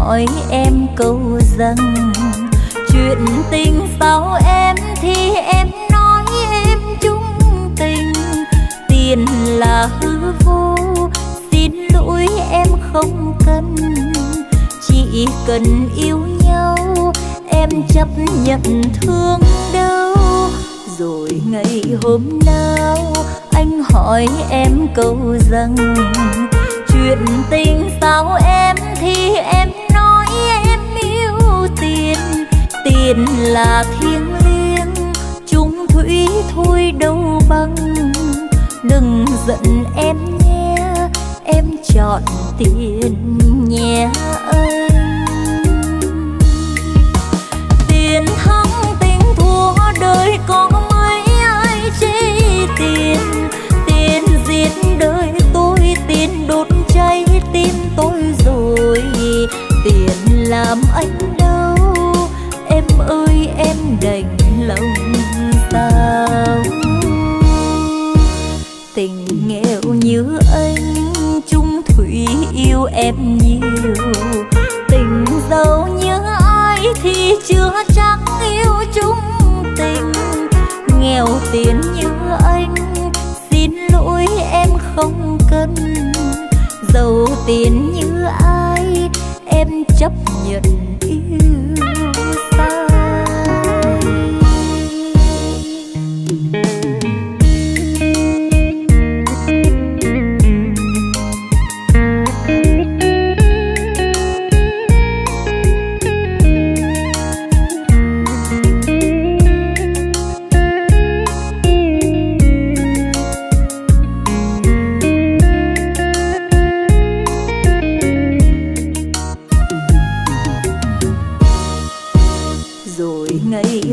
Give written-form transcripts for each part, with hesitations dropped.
hỏi em câu rằng chuyện tình sao em thì em nói em chung tình. Tiền là hư vô, xin lỗi em không cần. Chỉ cần yêu nhau em chấp nhận thương đâu. Rồi ngày hôm nào anh hỏi em câu rằng chuyện tình sao em thì em nói em yêu tiền. Tiền là thiêng liêng, chung thủy thôi đâu bằng. Đừng giận em nhé, em chọn tiền nhé anh. Tiền thắng tình thua đời có mấy ai chê tiền. Tiền giết đời tôi, tiền đốt cháy tim tôi rồi. Tiền làm anh đau, em ơi em đành lòng sao. Tình nghèo như anh, chung thủy yêu em nhiều. Tình giàu như ai thì chưa chắc yêu chung tình. Nghèo tiền như anh, xin lỗi em không cần. Giàu tiền như ai, em chấp nhận yêu sai.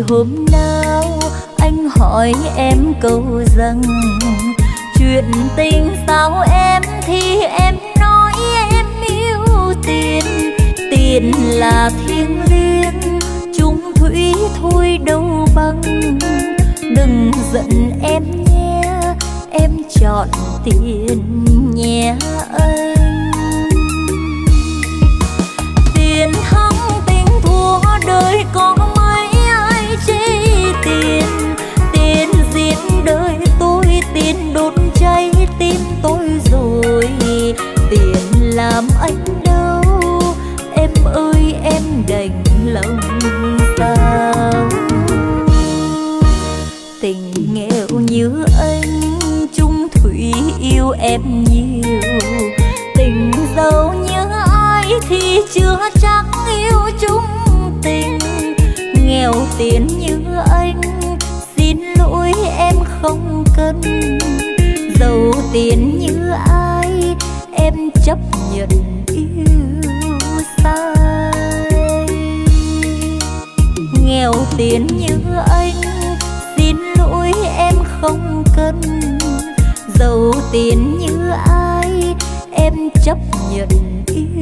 Hôm nào anh hỏi em câu rằng chuyện tình sao em thì em nói em yêu tiền. Tiền là thiêng liêng, chung thủy thôi đâu bằng. Đừng giận em nhé, em chọn tiền nhé anh. Tiền thắng tình thua đời có tiền. Tiền giết đời tôi, tiền đốt cháy tim tôi rồi. Tiền làm anh đau, em ơi em đành lòng sao. Tình nghèo như anh, chung thủy yêu em nhiều. Tình giàu như ai thì chưa chắc yêu chung tình. Nghèo tiền như anh, xin lỗi em không cần. Giàu tiền như ai, em chấp nhận yêu sai. Nghèo tiền như anh, xin lỗi em không cần. Giàu tiền như ai, em chấp nhận yêu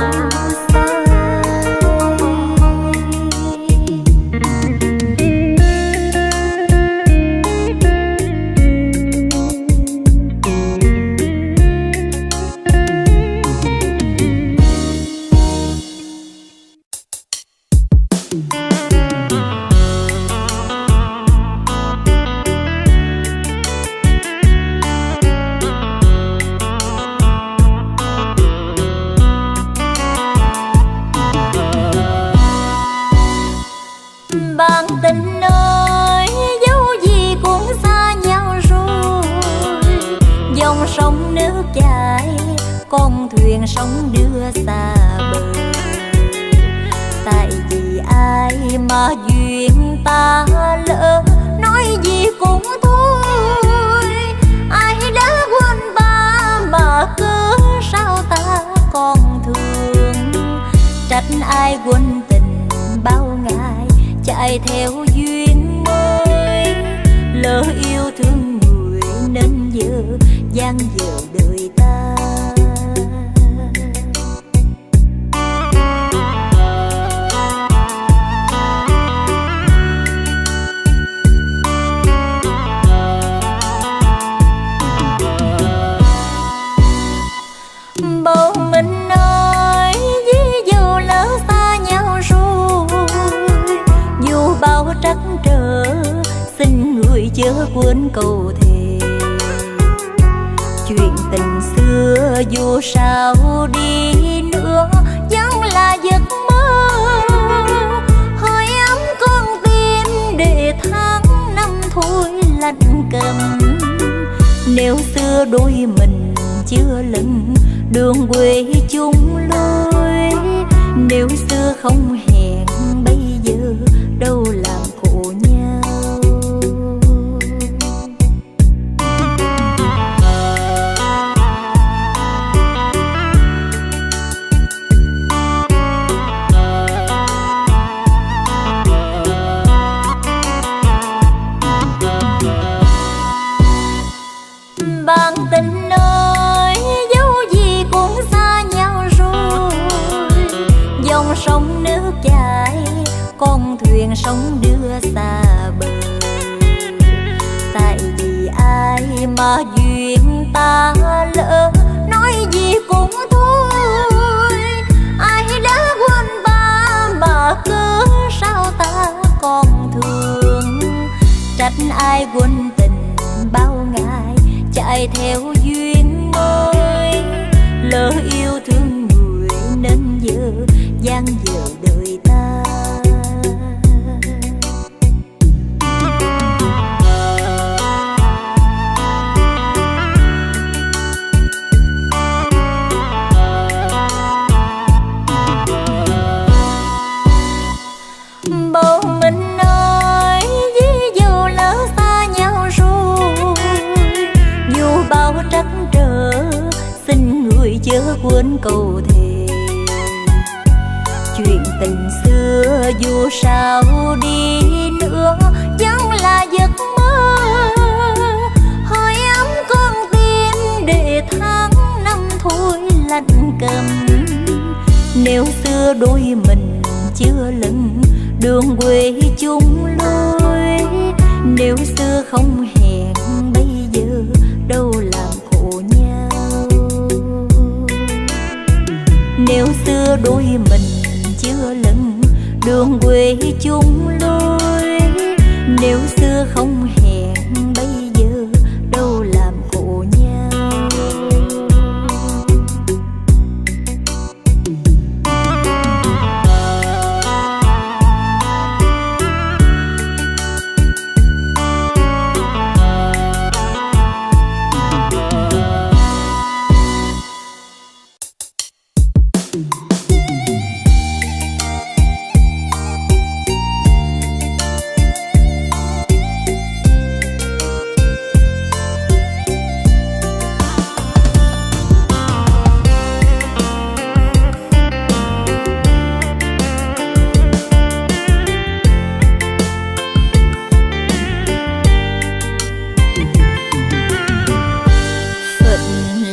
sai. Con thuyền sóng đưa xa bờ. Tại vì ai mà duyên ta lỡ, nói gì cũng thôi. Ai đã quên ta mà cớ sao ta còn thương. Trách ai quên tình bao ngày chạy theo duyên mới. Lỡ yêu thương người nên giờ dang dở đời ta. Bầu mình ơi, ví dụ là cuốn câu thề. Chuyện tình xưa dù sao đi nữa vẫn là giấc mơ, hơi ấm con tim để tháng năm thôi lạnh cầm. Nếu xưa đôi mình chưa lần đường quê chung lối, nếu xưa không hẹn bây giờ đâu làm khổ nhau. Bạn tình ơi, dấu gì cũng xa nhau rồi. Dòng sông nước chảy, con thuyền sóng đưa xa bờ. Tại vì ai mà duyên ta lỡ, nói gì cũng thôi. Ai đã quên ta mà cớ sao ta còn thương. Trách ai quên tình bao ngày chạy theo duyên mới. Lỡ yêu thương người nên giờ dang dở đời ta. Bầu mình ơi, ví dụ lỡ xa nhau rồi, dù bao trắc trở xin người chớ quên câu thề. Chuyện tình xưa dù sao đi nữa vẫn là giấc mơ, hơi ấm con tim để tháng năm thôi lạnh cầm. Nếu xưa đôi mình chưa lần đường quê chung lối, nếu xưa không hẹn bây giờ đâu làm khổ nhau. Nếu xưa đôi mình chưa lần đường quê chung lối, nếu xưa không hẹn bây giờ đâu làm khổ nhau.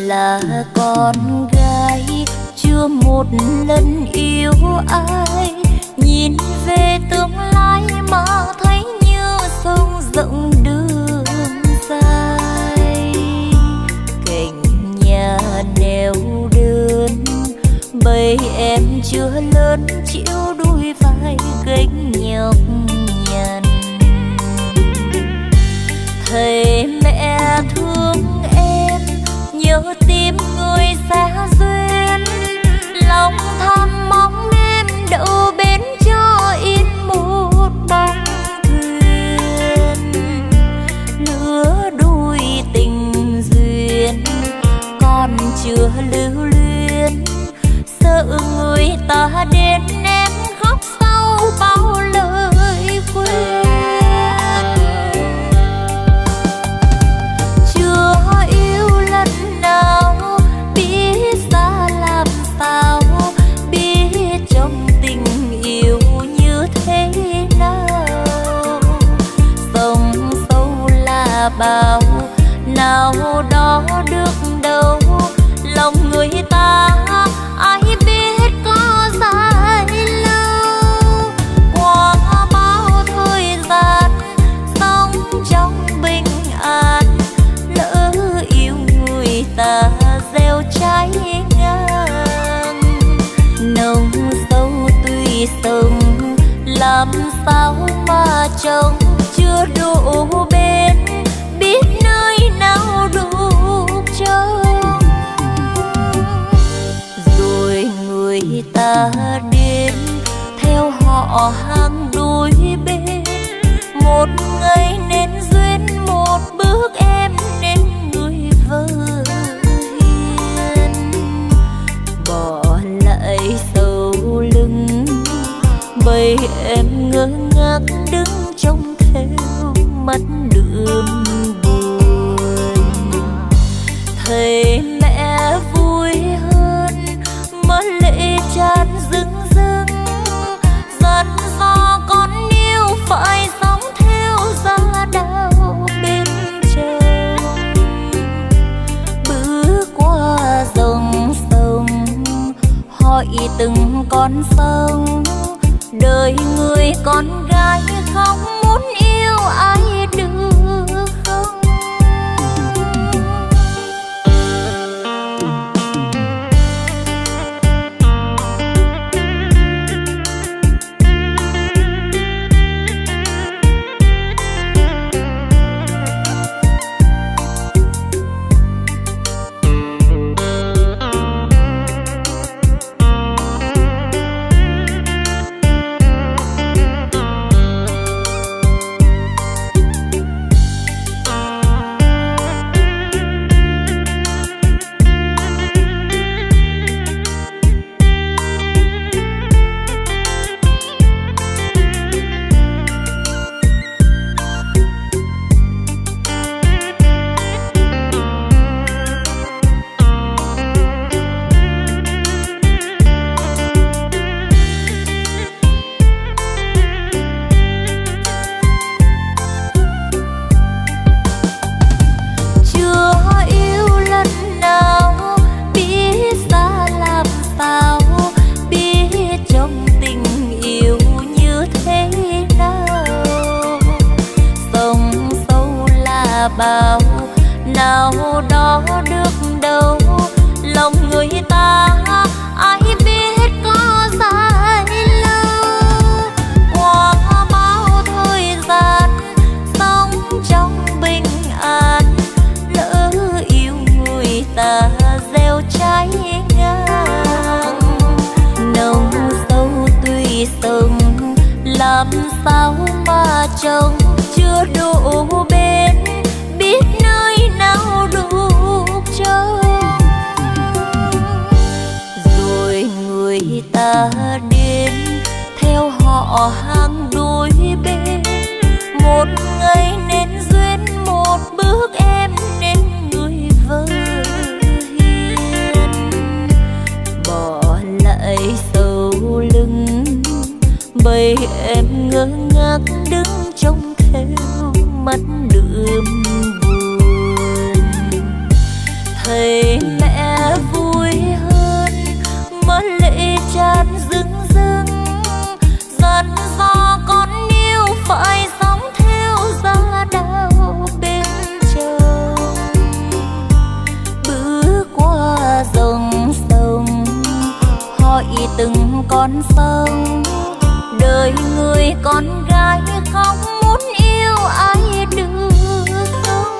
Là con gái chưa một lần yêu ai, nhìn về tương lai mà thấy như sông rộng đường dài. Cạnh nhà neo đơn, bầy em chưa lớn chịu đôi vai gánh nhọc nhằn. Thầy mẹ thương em, nhớ tim người xa duyên, lòng thầm mong em đậu bên cho in một bóng thuyền. Lứa đôi tình duyên còn chưa lưu luyến, sợ người ta đến em khóc sau bao lời quên. Chưa yêu lần nào biết xa làm sao, biết trong tình yêu như thế nào. Sông sâu là bao, nào đó được đâu, lòng người ta ai biết có dài lâu. Qua bao thời gian sống trong bình an, lỡ yêu người ta gieo trái ngang. Nồng sâu tùy sông, làm sao mà chồng chưa đủ bên, biết biết nơi nào đục trông. Rồi người ta đến theo họ hàng đôi bên, một ngày nên duyên một bước em nên người vợ hiền. Bỏ lại sau lưng bầy em ngơ ngác đứng trông theo mắt đượm buồn. Thấy mẹ vui hơn mà lệ tràn rưng rưng, dặn dò con yêu phải sống theo gia đạo bên chồng. Bước qua dòng sông hỏi từng con sông, đời người con gái không muốn yêu ai được không. Bao nào đó được đâu lòng người ta ai biết có dài lâu. Qua bao thời gian sống trong bình an, lỡ yêu người ta gieo trái ngang. Nồng sâu tùy sông làm sao mà trông chưa đủ bên, biết nơi nào đục trông. Rồi người ta đến theo họ hàng đôi bên, một ngày nên duyên một bước em nên người vợ hiền. Bỏ lại sau lưng bầy em ngơ ngác đứng trông theo mắt đượm buồn. Thấy mẹ vui hơn mà lệ tràn rưng rưng, dặn dò con yêu phải sống theo gia đạo bên chồng. Bước qua dòng sông hỏi từng con sông, đời người con gái không muốn yêu ai được không.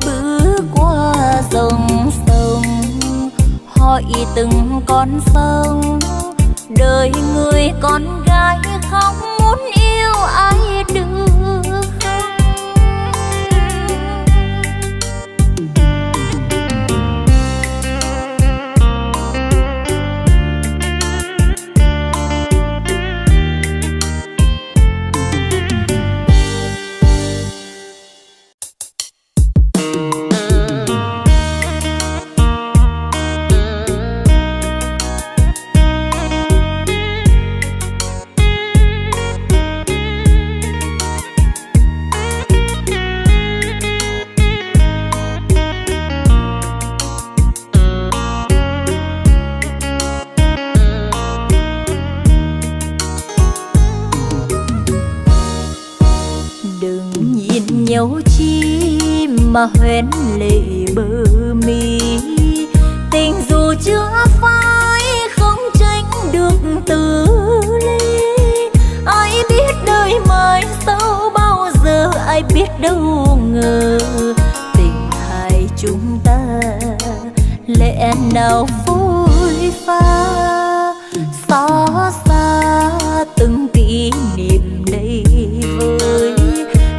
Bước qua dòng sông hỏi từng con sông, đời người con gái không muốn yêu ai được không. Nhau chi mà hoen lệ bờ mi, tình dù chưa phai không tránh được từ ly. Ai biết đời mai sau bao giờ, ai đâu ngờ tình hai chúng ta lẽ nào phôi pha. Xót xa từng kỷ niệm đầy vơi,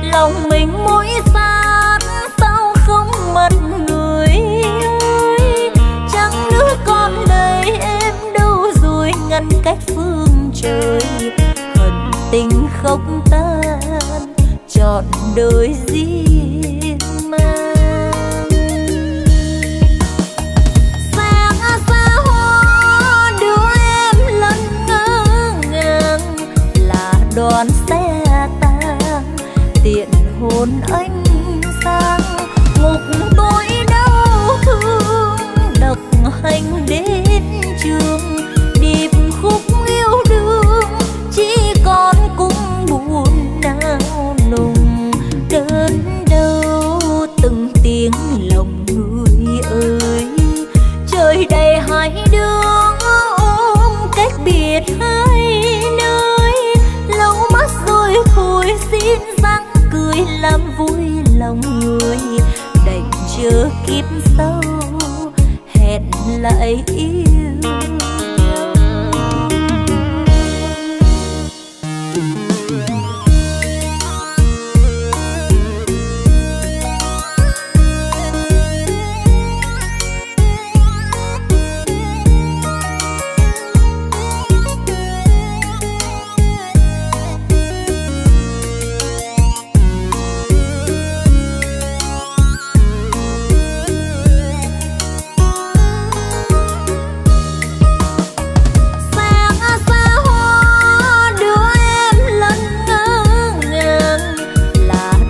lòng mình mỗi sát sao không mất người ơi. Trăng nước con đây em đâu rồi ngăn cách phương trời, hận tình không tan trọn đời riêng mang. Đoàn xe tang tiện hồn anh sang, ngục tôi đau thương độc hành đến trường. Điệp khúc yêu đương chỉ còn cung buồn nao nùng, đớn đau từng tiếng lòng người ơi. Trời đầy hai đứa ôm cách biệt hai nơi, lâu mắt rồi thôi xin răng cười làm vui lòng người. Đành chờ kiếp sau hẹn lại yêu.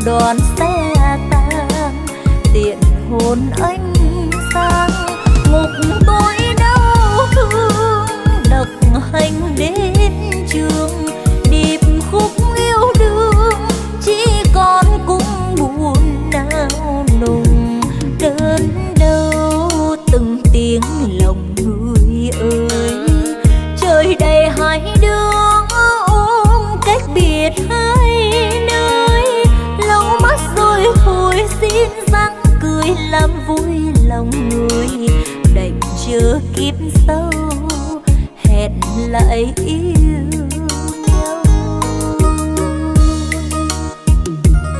Đoàn xe tang tiện hồn anh sang, ngục tôi đau thương độc hành đến trường. Điệp khúc yêu đương chỉ còn cung buồn nao nùng, đớn đau từng tiếng lòng người ơi. Trời đầy hai đứa ôm cách biệt hai nơi, lâu mắt rồi thôi xin răng cười làm vui lòng người. Đành chờ kiếp sau hẹn lại yêu nhau.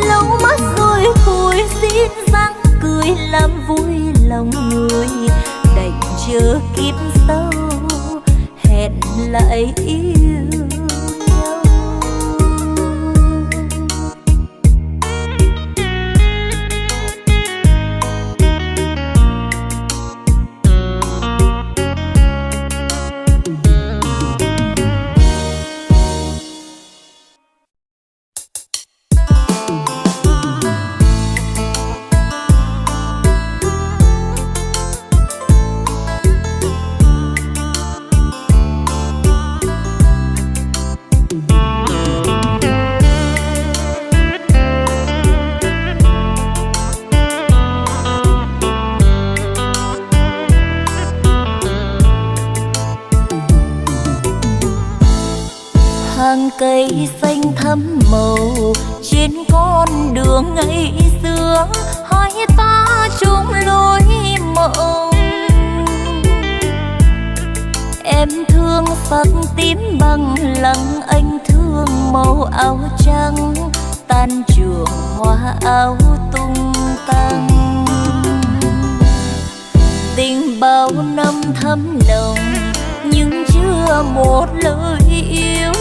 Lâu mắt rồi thôi xin răng cười làm vui lòng người. Đành chờ kiếp sau hẹn lại yêu. Hàng cây xanh thắm màu trên con đường ngày xưa, hai ta chung lối mộng. Em thương sắc tím bằng lăng, anh thương màu áo trắng, tan trường hoa áo tung tăng. Tình bao năm thắm nồng nhưng chưa một lời yêu,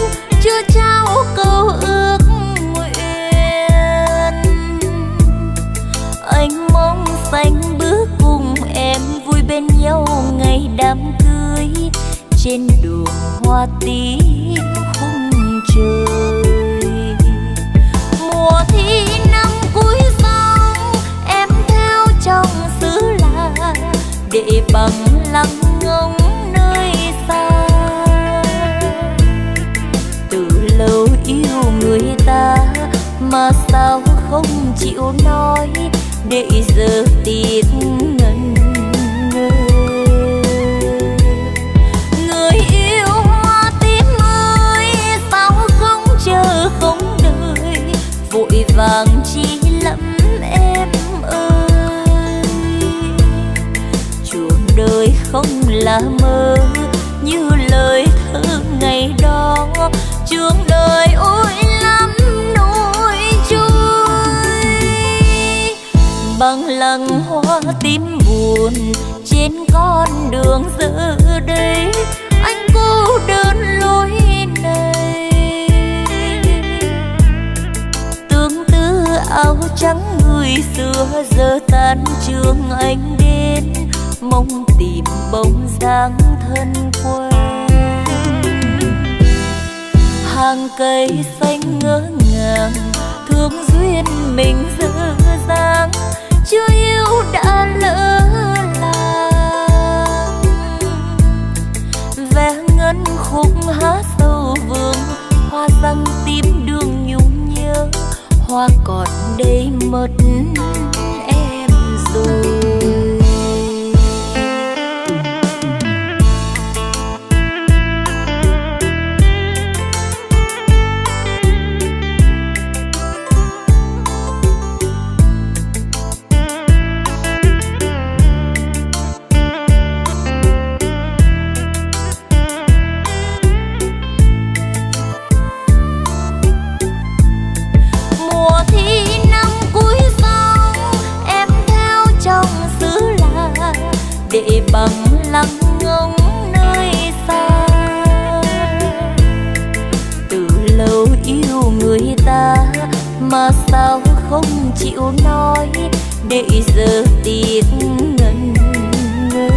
chưa trao câu ước nguyện. Anh mong xanh bước cùng em vui bên nhau ngày đám cưới, trên đường hoa tím khung trời. Mùa thi năm cuối sông em theo trong xứ lạ, để bằng lặng ngóng nơi xa. Từ lâu yêu người ta mà sao không chịu nói, để giờ tiếc ngần ngơ. Người yêu hoa tím ơi, sao không chờ không đợi, vội vàng chỉ là là mơ như lời thơ ngày đó. Trường đời ôi lắm nỗi trôi, bằng lăng hoa tím buồn trên con đường giờ đây. Anh cô đơn lối này, tương tư áo trắng người xưa giờ tan trường anh đến, mong tìm bóng dáng thân quen. Hàng cây xanh ngỡ ngàng thương duyên mình dở dang, chưa yêu đã lỡ làng. Ve ngân khúc hát sâu vương, hoa răng tím đường nhung nhớ, hoa còn đây mất em rồi. Để bằng lăng ngóng nơi xa, từ lâu yêu người ta mà sao không chịu nói, để giờ tiếc ngần ngơ.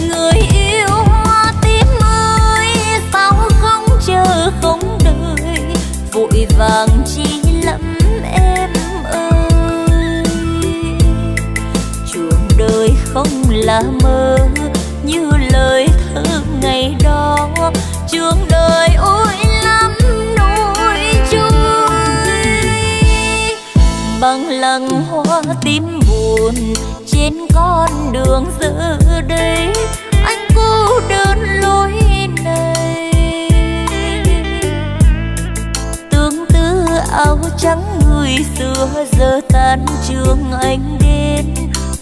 Người yêu hoa tím ơi, sao không chờ không đợi, vội vàng chi lắm em ơi. Chuông đời không là mơ như lời thơ ngày đó. Chuông đời ôi lắm nỗi trôi, bằng lăng hoa tím buồn trên con đường giờ đây. Anh cô đơn lối này, tương tư áo trắng người xưa giờ tan trường anh đến,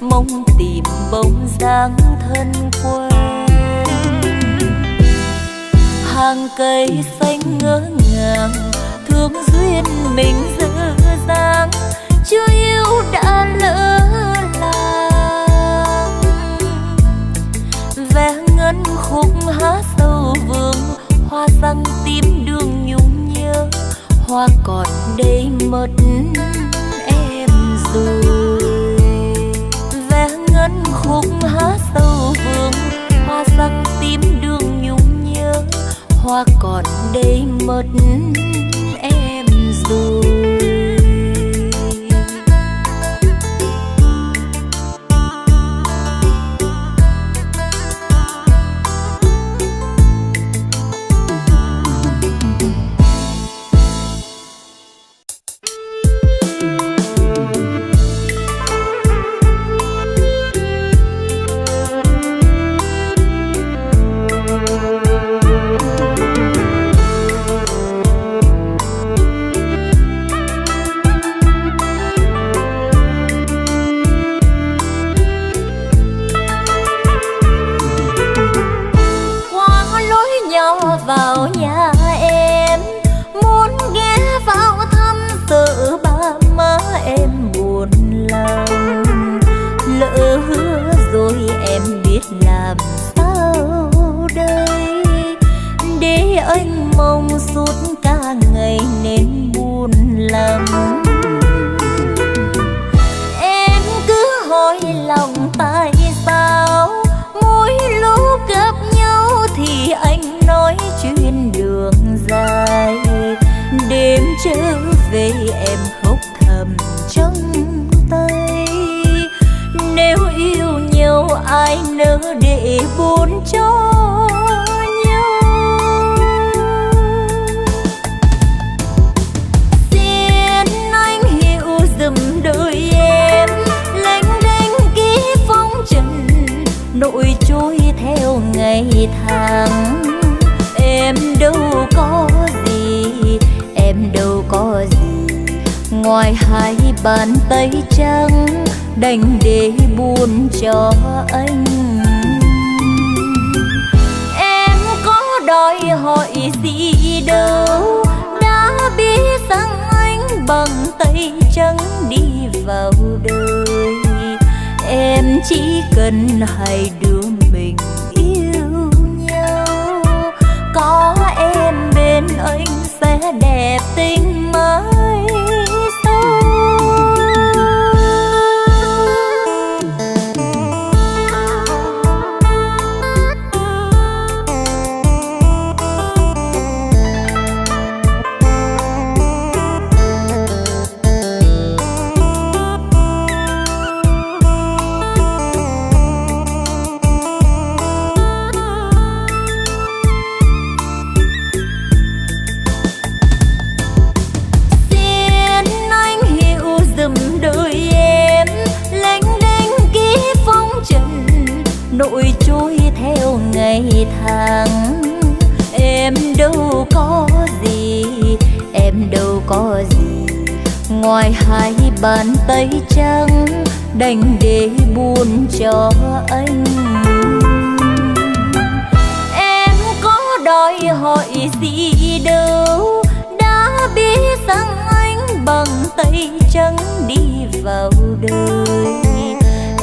mong tìm bóng dáng thân quen. Hàng cây xanh ngỡ ngàng thương duyên mình dở dang, chưa yêu đã lỡ làng. Ve ngân khúc hát sâu vương, hoa răng tím đường nhung nhớ, hoa còn đây mất em rồi. Ve ngân khúc hát sâu vương, hoa răng tím đường nhung nhớ, hoa còn đây mất em rồi. Vào nhà em muốn ghé vào thăm, sợ ba má em buồn lòng. Lỡ hứa rồi em biết làm sao đây, để anh mong suốt cả ngày nên buồn lắm. Em cứ hỏi lòng tại sao mỗi lúc gặp nhau thì anh nói chuyện đường dài. Đêm trở về em khóc thầm trong tay, nếu yêu nhau ai nỡ để buồn cho nhau. Xin anh hiểu dùm đời em, lênh đênh ký phong trần nỗi trôi theo ngày tháng. Em đâu có gì, em đâu có gì, ngoài hai bàn tay trắng đành để buồn cho anh. Em có đòi hỏi gì đâu, đã biết rằng anh bằng tay trắng đi vào đời. Em chỉ cần hai đứa mình yêu nhau, có em bên anh sẽ đẹp tình mãi sau. Nỗi trôi theo ngày tháng, em đâu có gì, em đâu có gì ngoài hai bàn tay trắng, đành để buồn cho anh. Em có đòi hỏi gì đâu, đã biết rằng anh bằng tay trắng đi vào đời.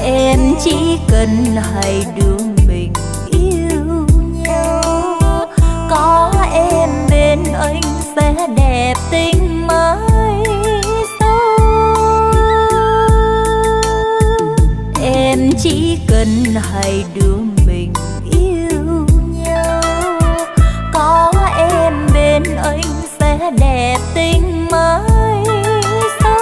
Em chỉ cần hai đứa mình yêu nhau, có em bên anh sẽ đẹp tình mãi sau. Em chỉ cần hai đứa mình yêu nhau, có em bên anh sẽ đẹp tình mãi sau.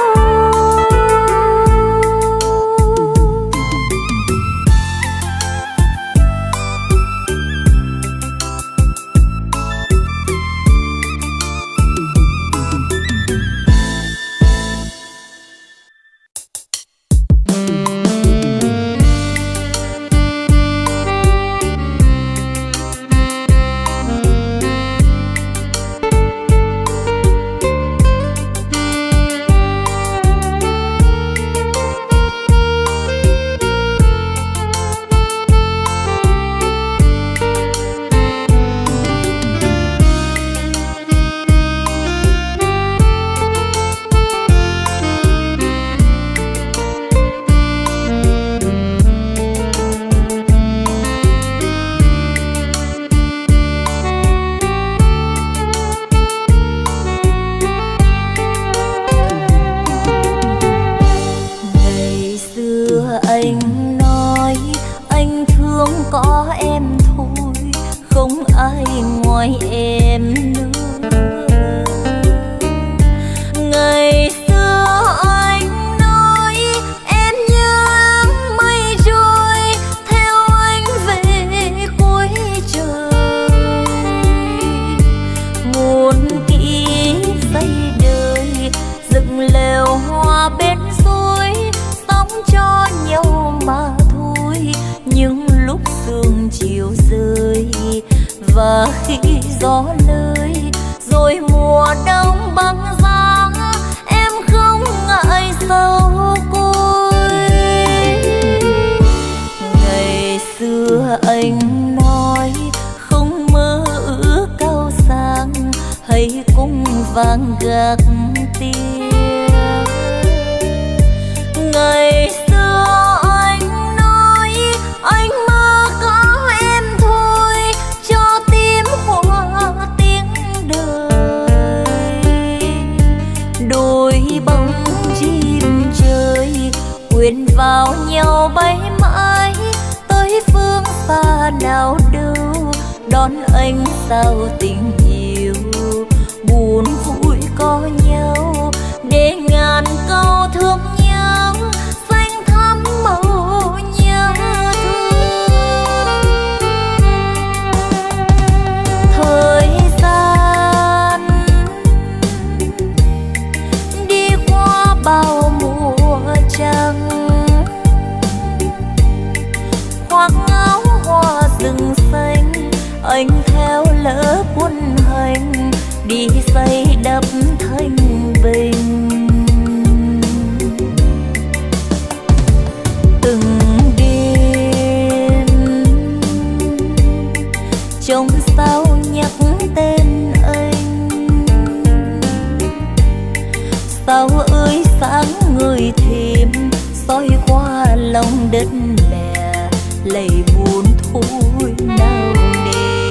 Và khi gió lơi rồi mùa đông băng giá, em không ngại sâu côi. Ngày xưa anh nói không mơ ước cao sang, hãy cùng vang gác tiếng. Ngày xưa anh nói anh mơ có em thôi, cho tim hoa tiếng đời. Đôi bóng chim trời quyện vào nhau bay mãi, tới phương xa nào đâu đón anh sao tình yêu. Buồn vui có nhau để ngàn câu thương nhau, xanh thắm màu nhớ thương. Thời gian đi qua bao mùa trăng, khoác áo hoa rừng xanh, anh theo lớp quân hành đi xây đắp thanh bình. trông sao nhắc tên anh. Sao ơi sáng người thêm soi qua lòng đất mẹ, lầy buồn thui nao nề.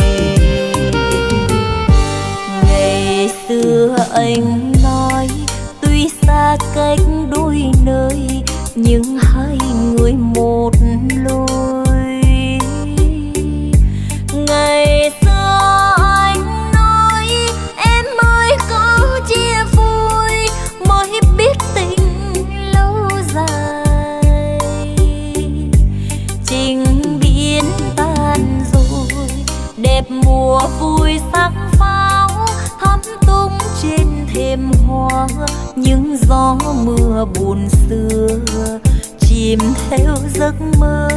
Ngày xưa anh nói tuy xa cách đôi nơi nhưng hai người một lối. Ngày xưa anh nói em ơi có chia vui mới biết tình lâu dài. Tình biến tan rồi đẹp mùa vui sắc pháo thắm tung trên thềm hoa, những gió mưa buồn xưa chìm theo giấc mơ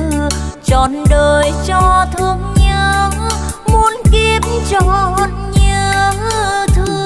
trọn đời cho thương nhớ, muôn kiếp trọn nhớ thương.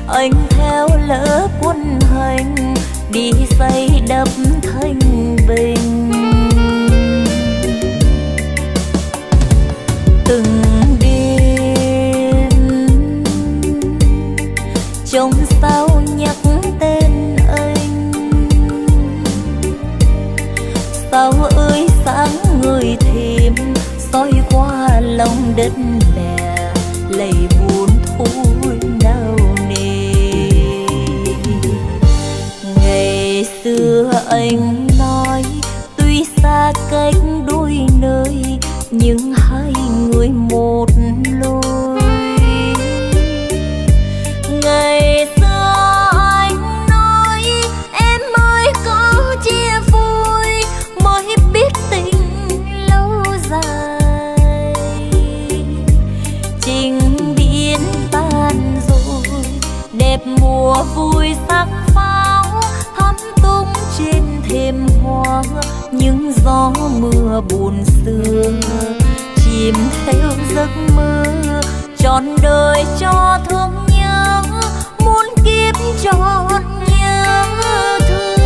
Anh theo lớp quân hành đi xây đắp thanh bình. Từng đêm trông sao nhắc tên anh. Sao ơi sáng người thêm soi qua lòng đất mẹ, lầy buồn thui nao nề. Ngày xưa anh nói tuy xa cách đôi nơi nhưng hai người một lối. Ngày xưa anh nói em ơi có chia vui mới biết tình lâu dài. Tình biến tan rồi đẹp mùa vui sắc pháo thắm tung trên thềm hoa, những gió mưa buồn xưa chìm theo giấc mơ trọn đời cho thương nhớ, muôn kiếp trọn nhớ thương.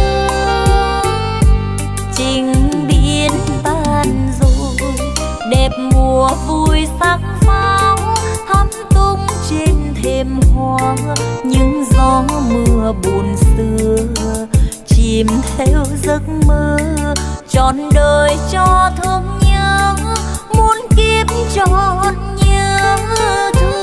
Tình biến tan rồi đẹp mùa vui sắc pháo thắm tung trên thềm hoa, những gió mưa buồn xưa chìm theo giấc mơ trọn đời cho thương nhớ, muôn kiếp trọn nhớ thương.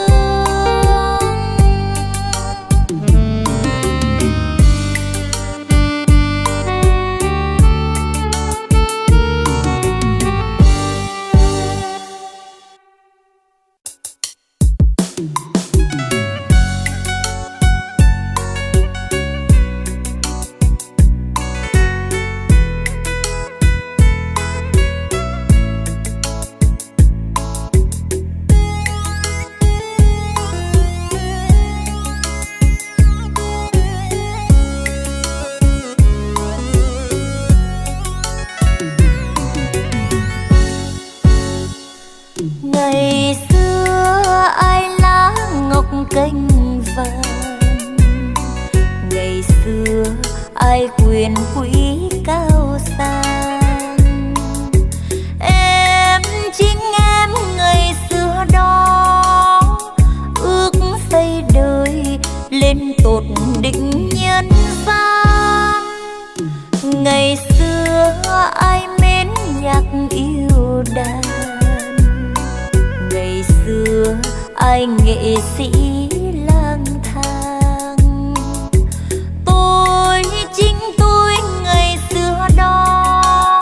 Ngày xưa ai lá ngọc cành vàng, ngày xưa ai quyền quý cao sang. Em chính em ngày xưa đó ước xây đời lên tột đỉnh nhân gian. Ngày xưa xưa ai mến nhạc yêu đàn, ngày xưa ai nghệ sĩ lang thang. Tôi chính tôi ngày xưa đó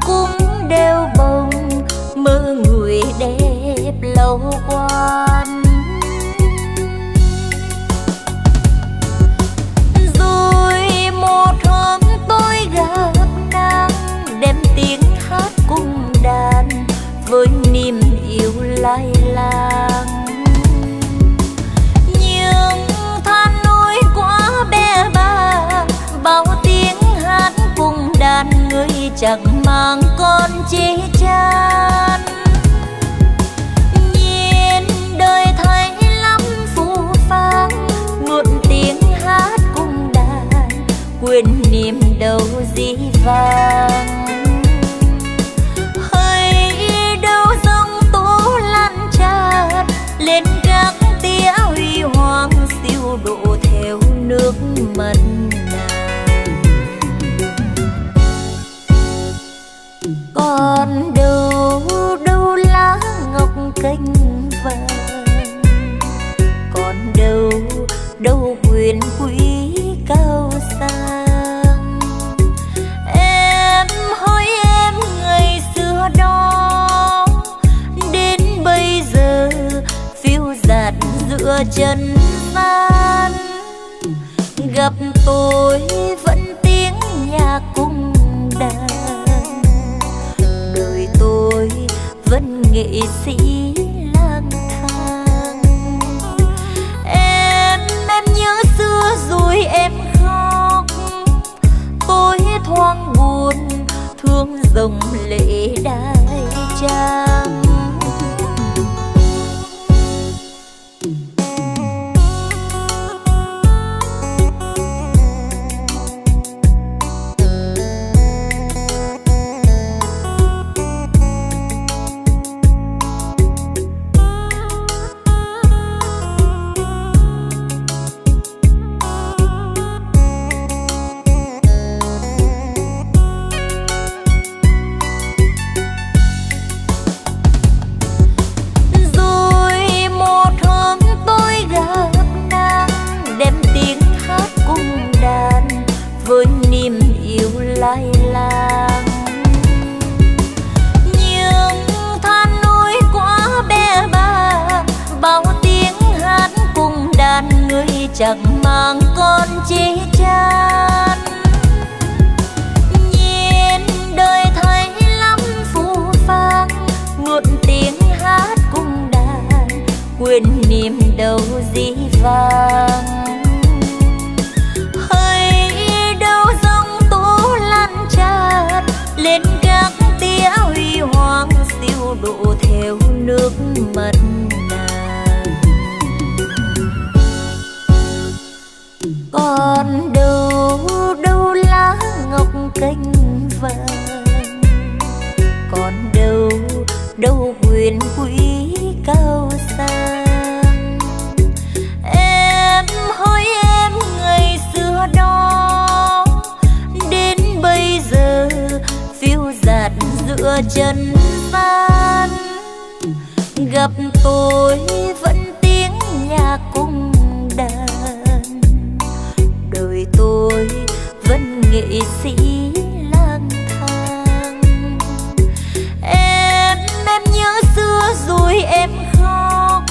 cũng đeo bồng mơ người đẹp lâu quan. Rồi một hôm tôi gặp nàng đem tiếng hát cùng đàn với niềm yêu lai lang. Nhưng than nỗi quá bé bàng, bao tiếng hát cùng đàn người chẳng mang con chê chan. Nhìn đời thấy lắm phù phang, ngọn tiếng hát cùng đàn quên niềm đầu dĩ vang. Hay đâu dòng tố lan tràn lên các tía huy hoàng, siêu độ theo nước mật nàng. Còn đâu đâu lá ngọc cành vàng, còn đâu đâu quyền quý cao sang. Em hỡi em ngày xưa đó đến bây giờ phiêu dạt giữa chân gian. Gặp tôi vẫn tiếng nhạc cùng đàn, đời tôi vẫn nghệ sĩ lang thang. Em nhớ xưa rồi em khóc, tôi thoáng buồn thương dòng lệ đai trang. Với niềm yêu lai lang. Nhưng than nỗi quá bé bàng, bao tiếng hát cùng đàn người chẳng mang con chê chan. Nhìn đời thấy lắm phù phang, ngọn tiếng hát cùng đàn quên niềm đầu dĩ vang. Lên các tía huy hoàng, siêu độ theo nước mật nàng. Còn đâu đâu lá ngọc cành vàng, còn đâu đâu quyền quý cao sang. Em hỡi em ngày xưa đó đến bây giờ phiêu dạt giữa chân gian. Gặp tôi vẫn tiếng nhạc cùng đàn, đời tôi vẫn nghệ sĩ lang thang. Em nhớ xưa rồi em khóc,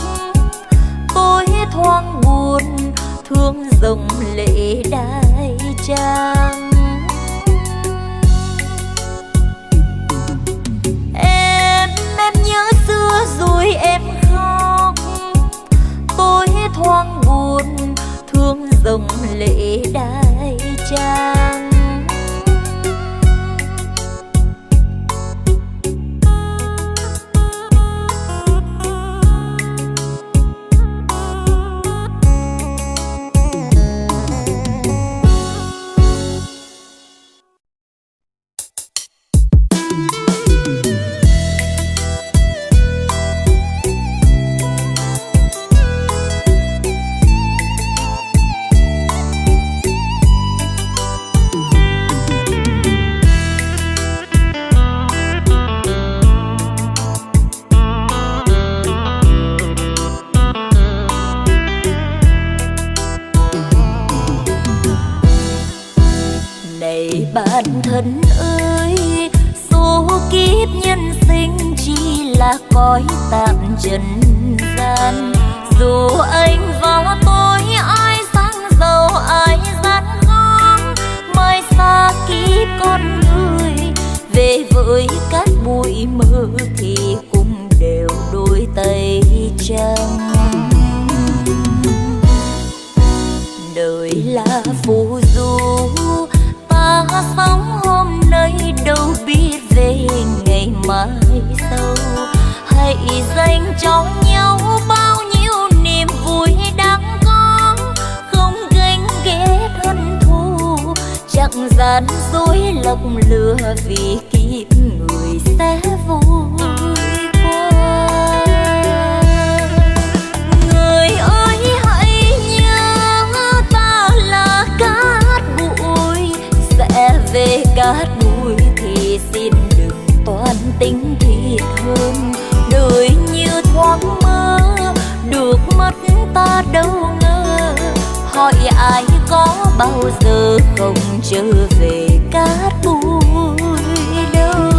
tôi thoáng buồn thương dòng lệ đai trang. Nhớ xưa rồi em khóc, tôi thoáng buồn thương dòng lệ đai trang. bạn thân ơi, số kiếp nhân sinh chỉ là cõi tạm trần gian. Dù anh và tôi ai sang giàu ai gian khó, mai xa kiếp con người về với cát bụi mơ thì cũng đều đôi tay trắng. Đời là phù du, ta sống hôm nay đâu biết về ngày mai sau. Hãy dành cho nhau bao nhiêu niềm vui đáng có, không ganh ghét hận thù, chẳng gian dối lọc lừa vì kiếp người sẽ vui qua. Người ơi hãy nhớ ta là cát bụi, sẽ về cát bụi thì xin đừng toan tính thiệt hơn. Đời như thoáng mơ, được mất ta đâu ngờ, hỏi ai có bao giờ không trở về cát bụi đâu.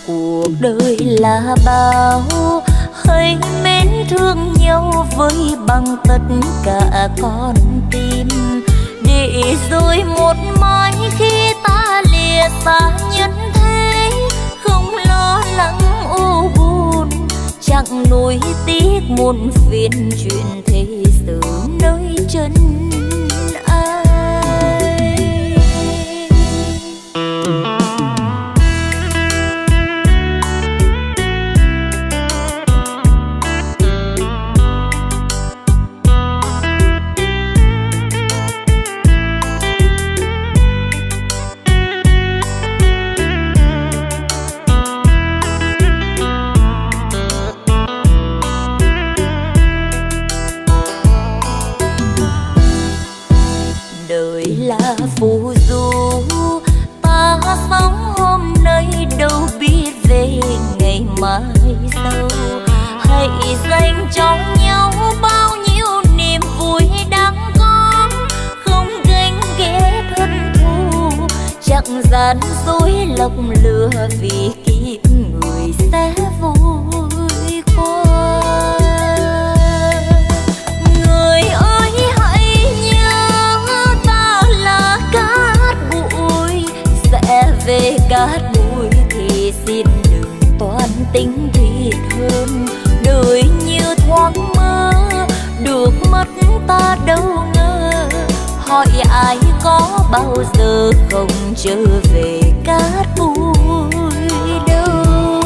Cuộc đời là bao, hãy mến thương nhau với bằng tất cả con tim, để rồi một mai khi ta lìa xa nhân thế, không lo lắng u buồn, chẳng nuối tiếc muôn phiền chuyện thế sự nơi chân ai. Phù du, ta sống hôm nay đâu biết về ngày mai sau. Hãy dành cho nhau bao nhiêu niềm vui đáng có, không ganh ghét hận thù, chẳng gian dối lọc lừa vì kiếp người sẽ vui qua. Người ơi hãy nhớ ta là cát bụi, sẽ về cát bụi thì xin đừng toan tính thiệt hơn. Đời như thoáng mơ, được mất ta đâu ngờ, hỏi ai có bao giờ không trở về cát bụi đâu.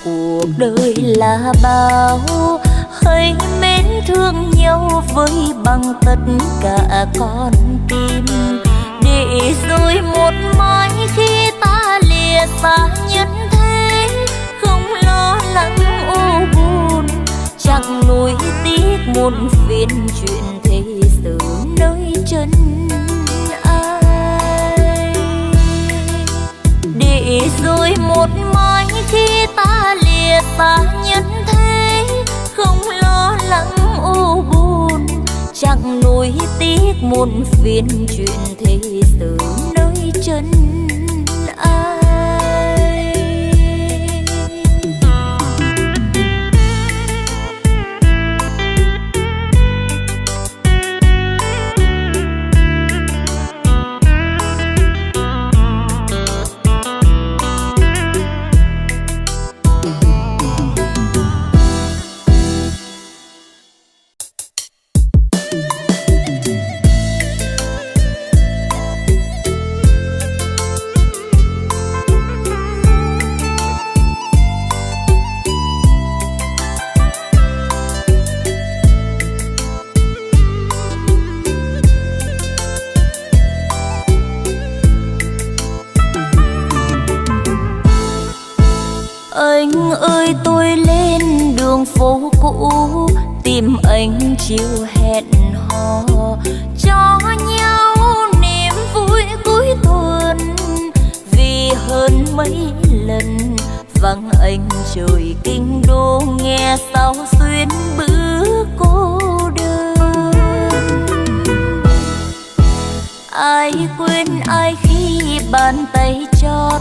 Cuộc đời là bao, hãy mến thương nhau với bằng tất cả con tim, để rồi một mai khi ta lìa xa nhân thế, không lo lắng u buồn, chẳng nuối tiếc muôn phiền chuyện thế sự nơi chân ai. Để rồi một mai khi ta lìa xa nhân thế, không lo lắng u buồn, chẳng nuối tiếc muôn phiền chuyện thế sự nơi chân ai. Anh ơi tôi lên đường phố cũ tìm anh chiều hẹn hò, cho nhau niềm vui cuối tuần. Vì hơn mấy lần vắng anh trời kinh đô, nghe sao xuyên bữa cô đơn. Ai quên ai khi bàn tay chót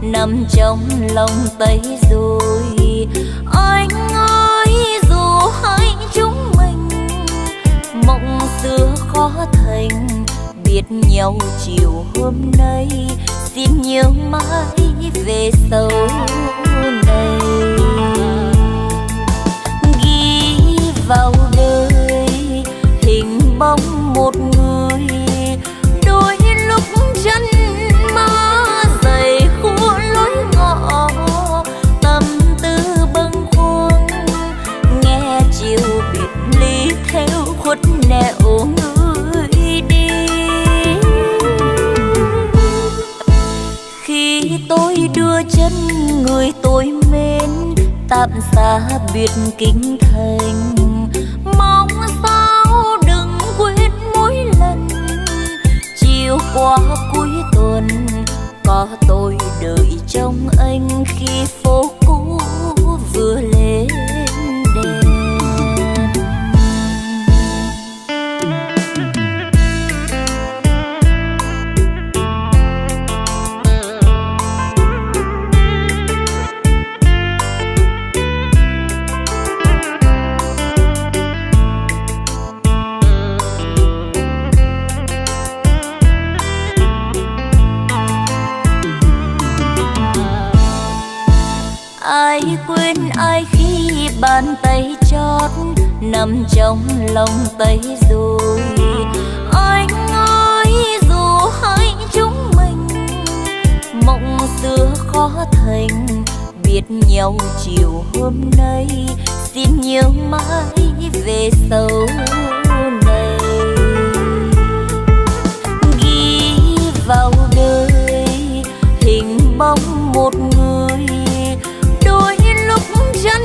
nằm trong lòng tay rồi. Anh ơi dù hai chúng mình mộng xưa khó thành, biết nhau chiều hôm nay xin nhớ mãi về sau này. Ghi vào đời hình bóng một người, đôi lúc chân mơ dày khua lối ngõ, tâm tư bâng khuâng nghe chiều biệt ly theo khuất nẻo người đi. Khi tôi đưa chân người tôi mến tạm xa biệt kinh thành, mong sao đừng quên mỗi lần chiều qua cuối tuần có tôi đợi trong anh khi phố cũ vừa lên đèn. Ai quên ai khi bàn tay chót nằm trong lòng tay rồi. Anh ơi dù hai chúng mình mộng xưa khó thành, biết nhau chiều hôm nay xin nhớ mãi về sau này. Ghi vào đời hình bóng một người, đôi lúc chân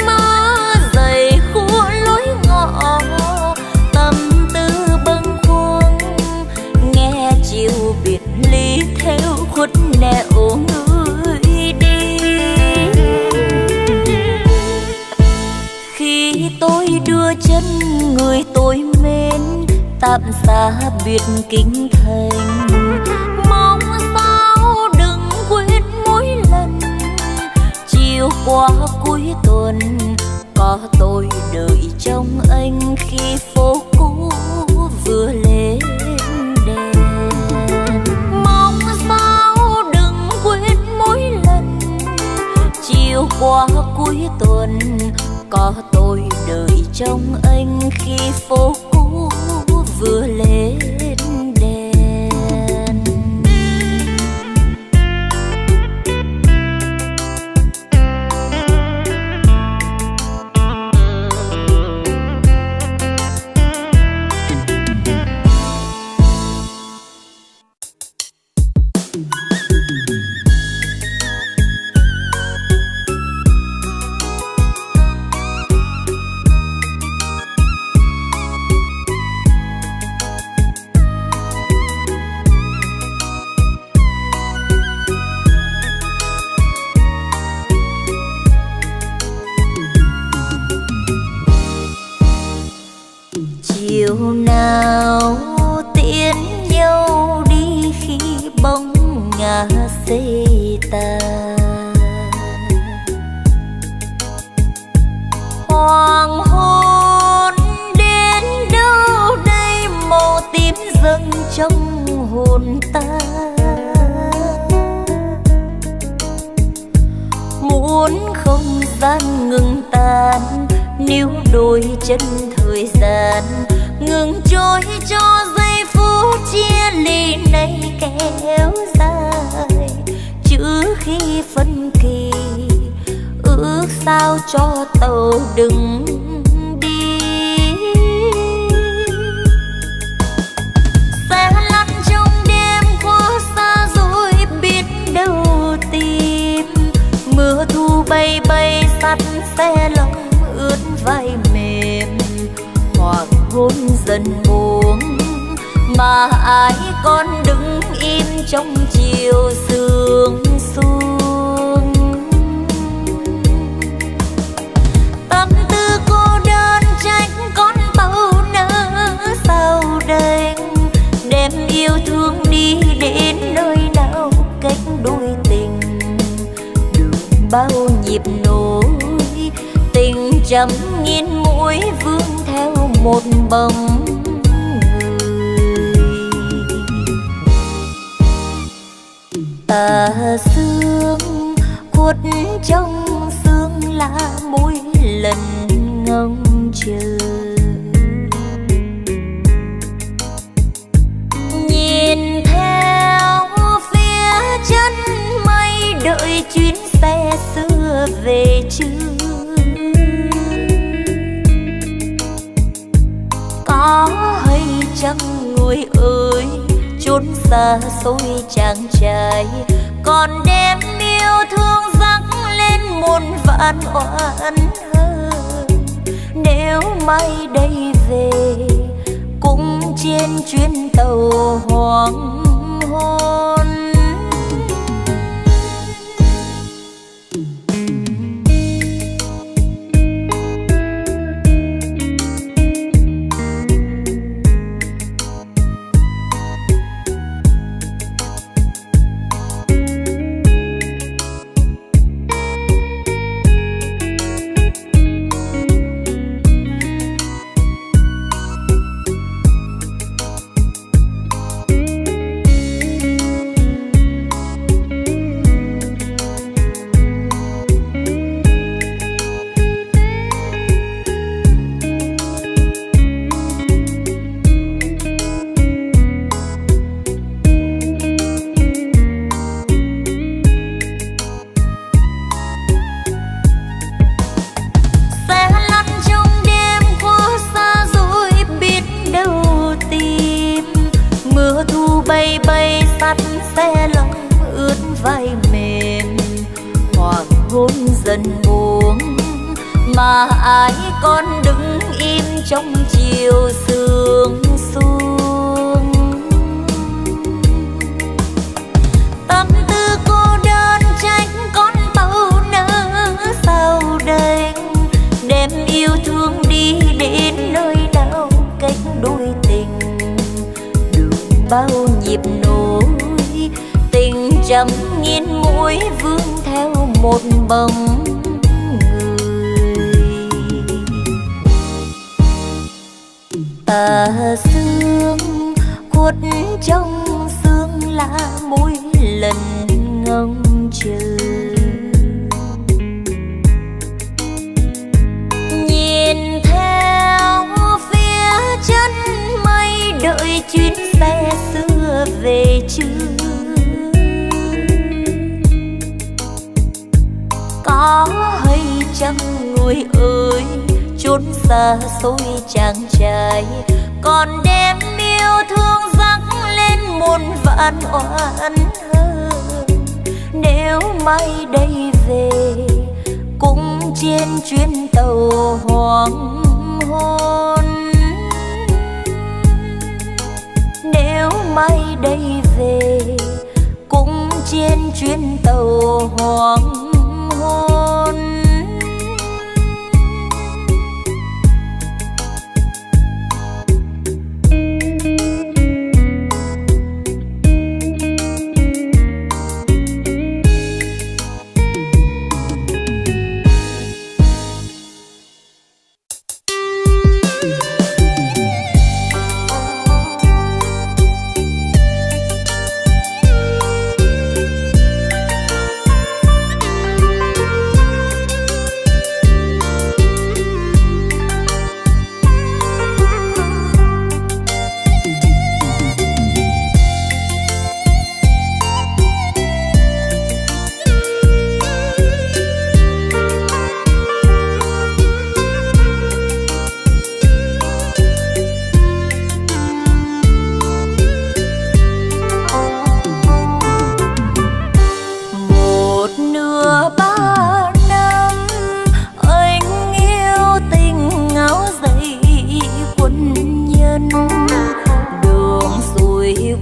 mơ dày khua lối ngõ, tâm tư bâng khuâng nghe chiều biệt ly theo khuất nẻo người đi. Khi tôi đưa chân người tôi mến tạm xa biệt kinh thành, mong sao đừng quên mỗi lần chiều qua cuối tuần có tôi đợi trong anh khi phố cũ vừa lên đèn. Mong sao đừng quên mỗi lần chiều qua cuối tuần có tôi đợi trong anh khi phố cũ vừa lên đèn. Chiều nào tiễn nhau đi khi bóng ngả xê tàn, hoàng hôn đến đâu đây màu tím dâng trong hồn ta. Muốn không gian ngừng tan, níu đôi chân thời gian ngừng trôi cho giây phút chia ly này kéo dài. Chứ khi phân kỳ ước sao cho tàu đừng đi, sẽ lăn trong đêm qua xa rồi biết đâu tìm. Mưa thu bay bay sắt xe lòng ướt vai mềm, hoàng hôn dần buông mà ai còn đứng im trong chiều sương xuống. Tâm tư cô đơn trách con tàu nỡ sao đành, đem yêu nhịp nối, tình trăm nghìn mũi vương theo một bóng người. Tà sương khuất trong sương lá mỗi lần ngóng chờ, nhìn theo phía chân mây đợi chuyến xe xưa về chưa. Có hay chăng người ơi chốn xa xôi chàng trai, còn đem yêu thương dắt lên muôn vạn oán hờn. Nếu mai đây về cũng trên chuyến tàu hoàng hôn. Xe lông ướt vai mềm, hoàng hôn dần buông mà ai còn đứng im trong chiều sương xuống. Tâm tư cô đơn trách con tàu nỡ sao đành, đem yêu thương đi đến nơi nào cách đôi tình. Đường bao nhịp nối, tình trăm nghìn mũi vương theo một bóng người. Tà sương khuất trong sương lá mỗi lần ngóng chờ, nhìn theo phía chân mây đợi chuyến xe xưa về chưa. Có hay chăng người ơi chốn xa xôi chàng trai, còn đem yêu thương dắt lên muôn vạn oán hờn. Nếu mai đây về cũng trên chuyến tàu hoàng hôn. Nếu mai đây về cũng trên chuyến tàu hoàng hôn.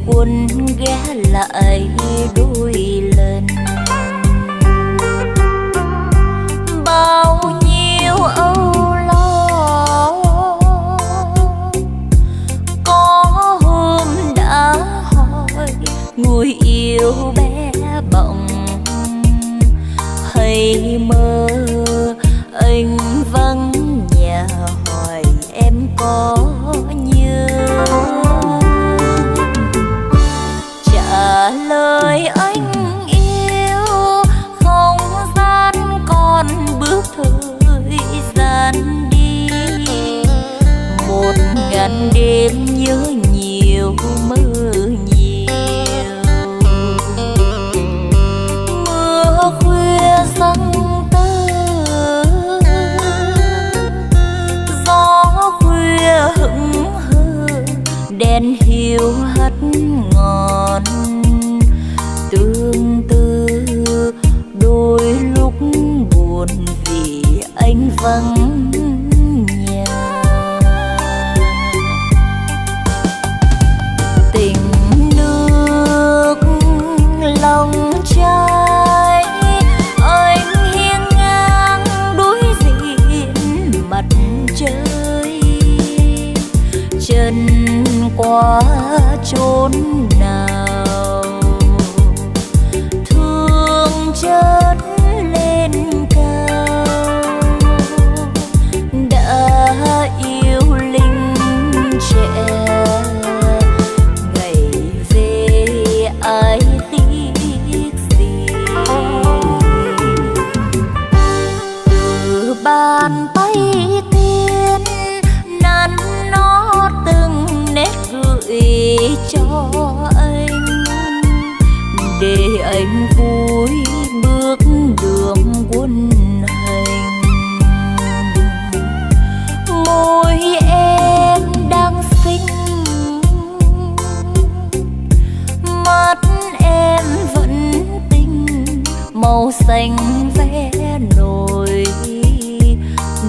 Quân ghé lại đôi lần, bao nhiêu âu lo có hôm đã hỏi người yêu bé bỏng hay mơ chiều hắt ngọn. Tương tư đôi lúc buồn vì anh vắng nhà. Tình nước lòng trai anh hiên ngang đối diện mặt trời. Chân qua chốn nào thương chất lên cao. Đã yêu linh trẻ ngày về ai tiếc gì. Từ bàn tay tiên nắn nó từng nét gửi cho anh, để anh vui bước đường quân hành. Môi em đang xinh, mắt em vẫn tinh, màu xanh vẽ nổi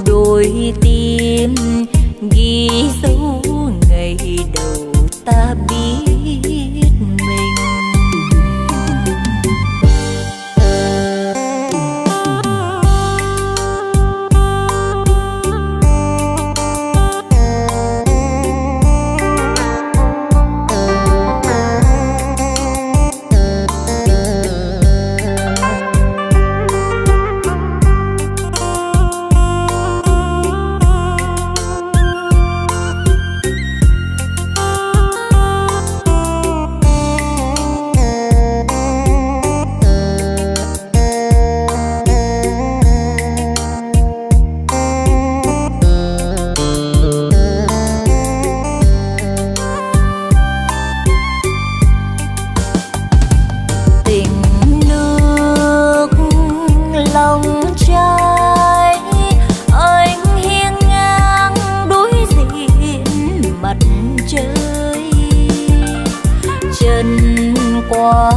đôi tim ghi dấu ngày đầu ta biết mình. Qua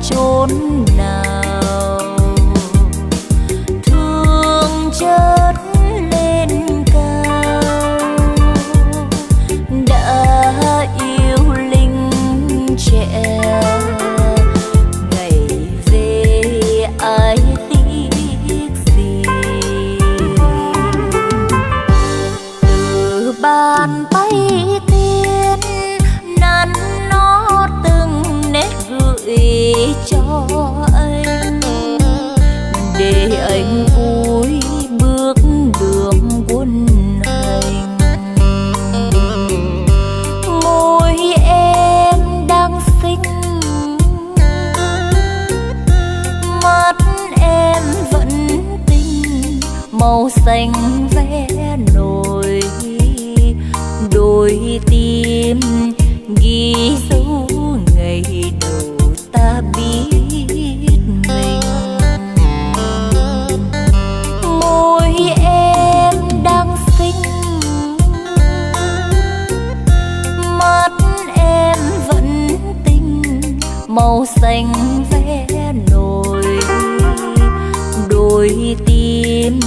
chốn nào thương chất lên cao. Đã yêu linh trẻ ngày về ai tiếc gì. Từ bàn tay tiên nắn nó từng nét gửi cho anh, để anh vui bước đường quân hành. Môi em đang xinh, mắt em vẫn tinh, màu xanh vẽ nổi đôi tim ghi dấu ngày đầu ta biết mình. Môi em đang xinh, mắt em vẫn tinh, màu xanh vẽ nổi đôi tim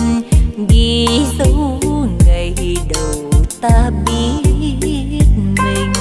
ghi dấu ngày đầu ta biết mình.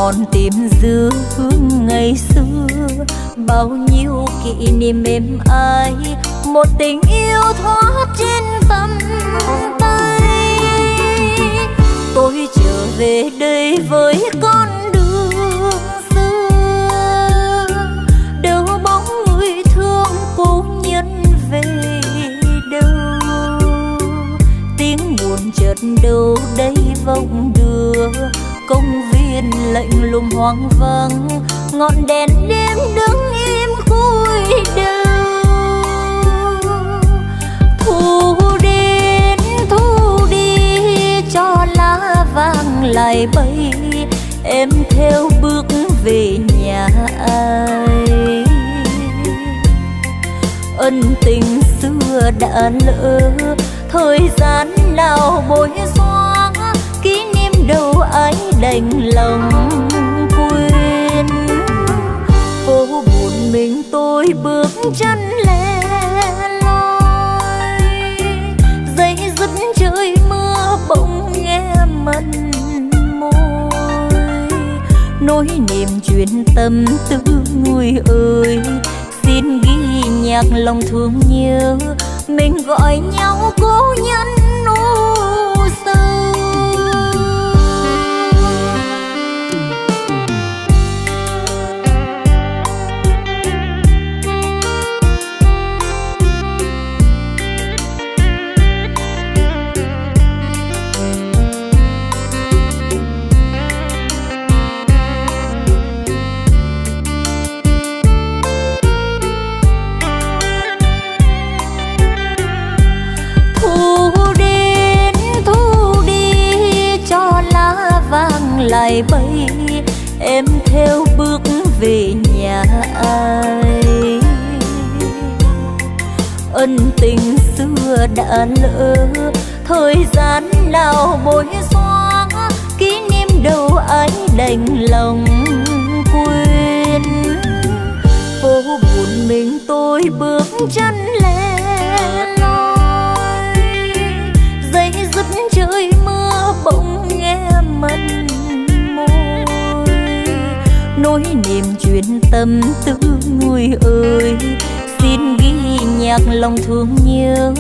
mòn tìm dư hương ngày xưa, bao nhiêu kỷ niệm êm ái, một tình yêu thoát trên tầm tay. Tôi trở về đây với con đường xưa, đâu bóng người thương cố nhân về đâu. Tiếng buồn chợt đâu đây vọng đưa, công viên lạnh lùng hoang vắng, ngọn đèn đêm đứng im cúi đầu. Thu đến thu đi cho lá vàng lại bay, em theo bước về nhà ai. Ân tình xưa đã lỡ, thời gian nào bối xóa, kỷ niệm đâu ai đành lòng quên. Phố buồn mình tôi bước chân lẻ loi, dây dứt trời mưa bỗng nghe mặn môi. Nỗi niềm chuyện tâm tư người ơi, xin ghi nhạc lòng thương nhớ, mình gọi nhau cố nhân u sầu. Lại bay em theo bước về nhà ai. Ân tình xưa đã lỡ, thời gian nào bối xóa, kỷ niệm đâu ai đành lòng quên. Phố buồn mình tôi bước chân lẻ loi, dây dứt trời mưa bỗng nghe mặn môi. Nỗi niềm chuyện tâm tư người ơi, xin ghi nhạc lòng thương nhớ,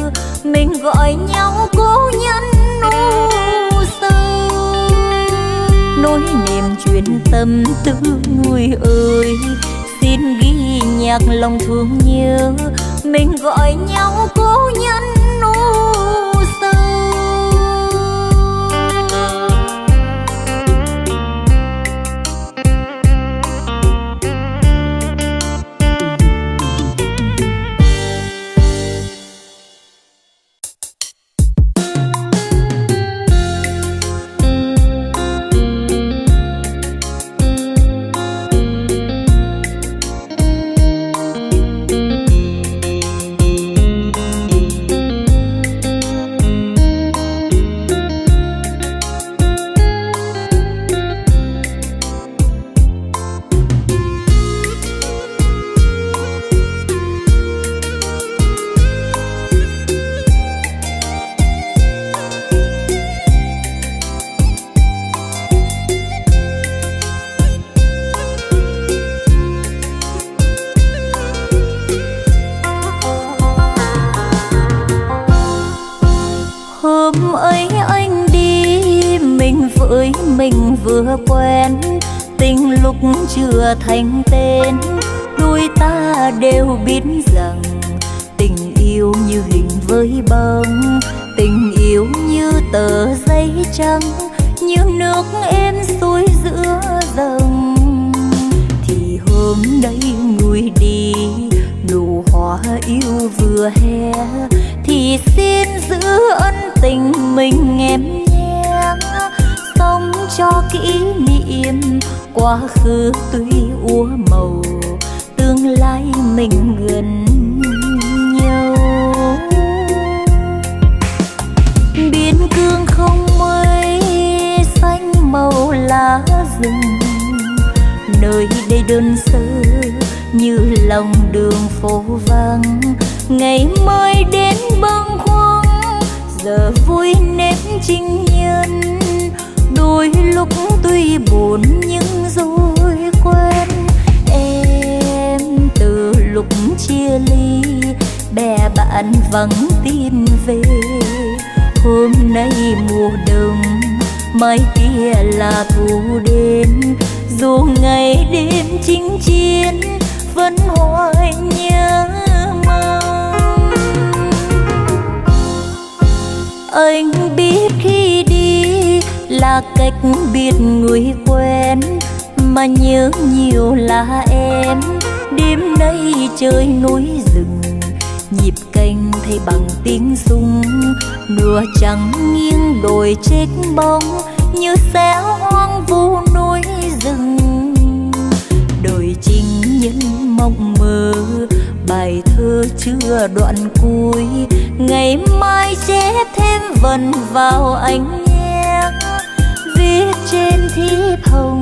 mình gọi nhau cố nhân u sầu. Nỗi niềm chuyện tâm tư người ơi, xin ghi nhạc lòng thương nhớ, mình gọi nhau cố nhân u sầu. Mình vừa quen, tình lúc chưa thành tên, đôi ta đều biết rằng tình yêu như hình với bóng, tình yêu như tờ giấy trắng, như nước êm xuôi giữa dòng. Thì hôm nay người đi, nụ hoa yêu vừa hé, thì xin giữ ân tình mình em nhé. Sống cho kỷ niệm, quá khứ tuy úa màu, tương lai mình gần nhau. Biên cương không mây, xanh màu lá rừng, nơi đây đơn sơ như lòng đường phố vắng. Ngày mới đến bâng khuâng, giờ vui nếp trinh nhân, đủ đôi lúc tuy buồn nhưng rồi quen. Em từ lúc chia ly bè bạn vắng tin về. Hôm nay mùa đông, mai kia là thu đến. Dù ngày đêm chinh chiến vẫn hoài nhớ mong. Anh biết khi đi là cách biệt người quen, mà nhớ nhiều là em. Đêm nay trời núi rừng, nhịp canh thay bằng tiếng súng. Nửa trắng nghiêng đồi chết bóng, như xé hoang vu núi rừng. Đời chinh nhân mộng mơ, bài thơ chưa đoạn cuối. Ngày mai chép thêm vần vào anh nhé. Viết trên thiếp hồng,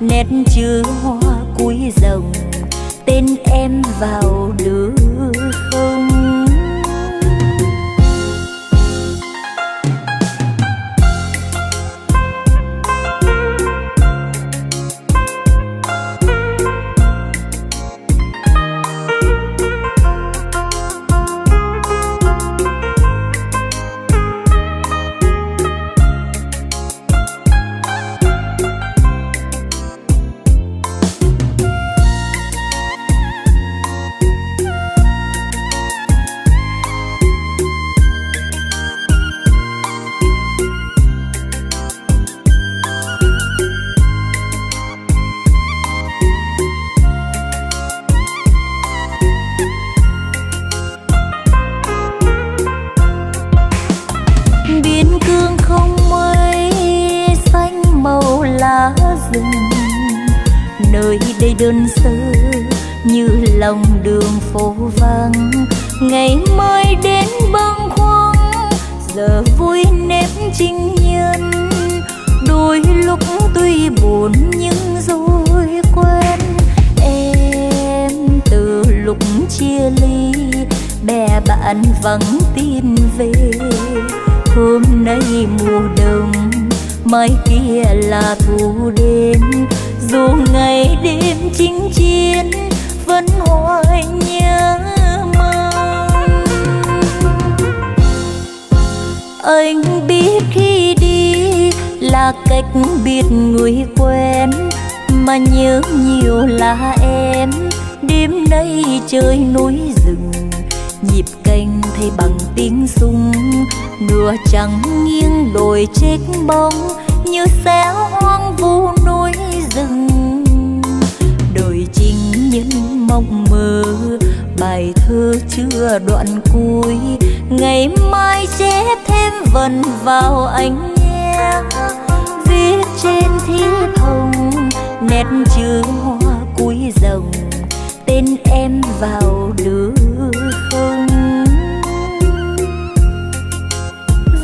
nét chữ hoa cuối dòng. Tên em vào được không? Nơi đây đơn sơ như lòng đường phố vắng. Ngày mai đến bâng khuâng, giờ vui nếp chinh nhân. Đôi lúc tuy buồn nhưng rồi quen. Em từ lúc chia ly bè bạn vắng tin về. Hôm nay mùa đông, mai kia là thu đến. Dù ngày đêm chinh chiến vẫn hoài nhớ mong. Anh biết khi đi là cách biệt người quen, mà nhớ nhiều là em. Đêm nay trời núi rừng, nhịp canh thay bằng tiếng súng. Nửa trắng nghiêng đồi chết bóng, như xé hoang vu núi rừng. Đời chinh nhân mộng mơ, bài thơ chưa đoạn cuối. Ngày mai chép thêm vần vào anh nhé. Viết trên thiếp hồng, nét chữ hoa cuối dòng. Tên em vào được không?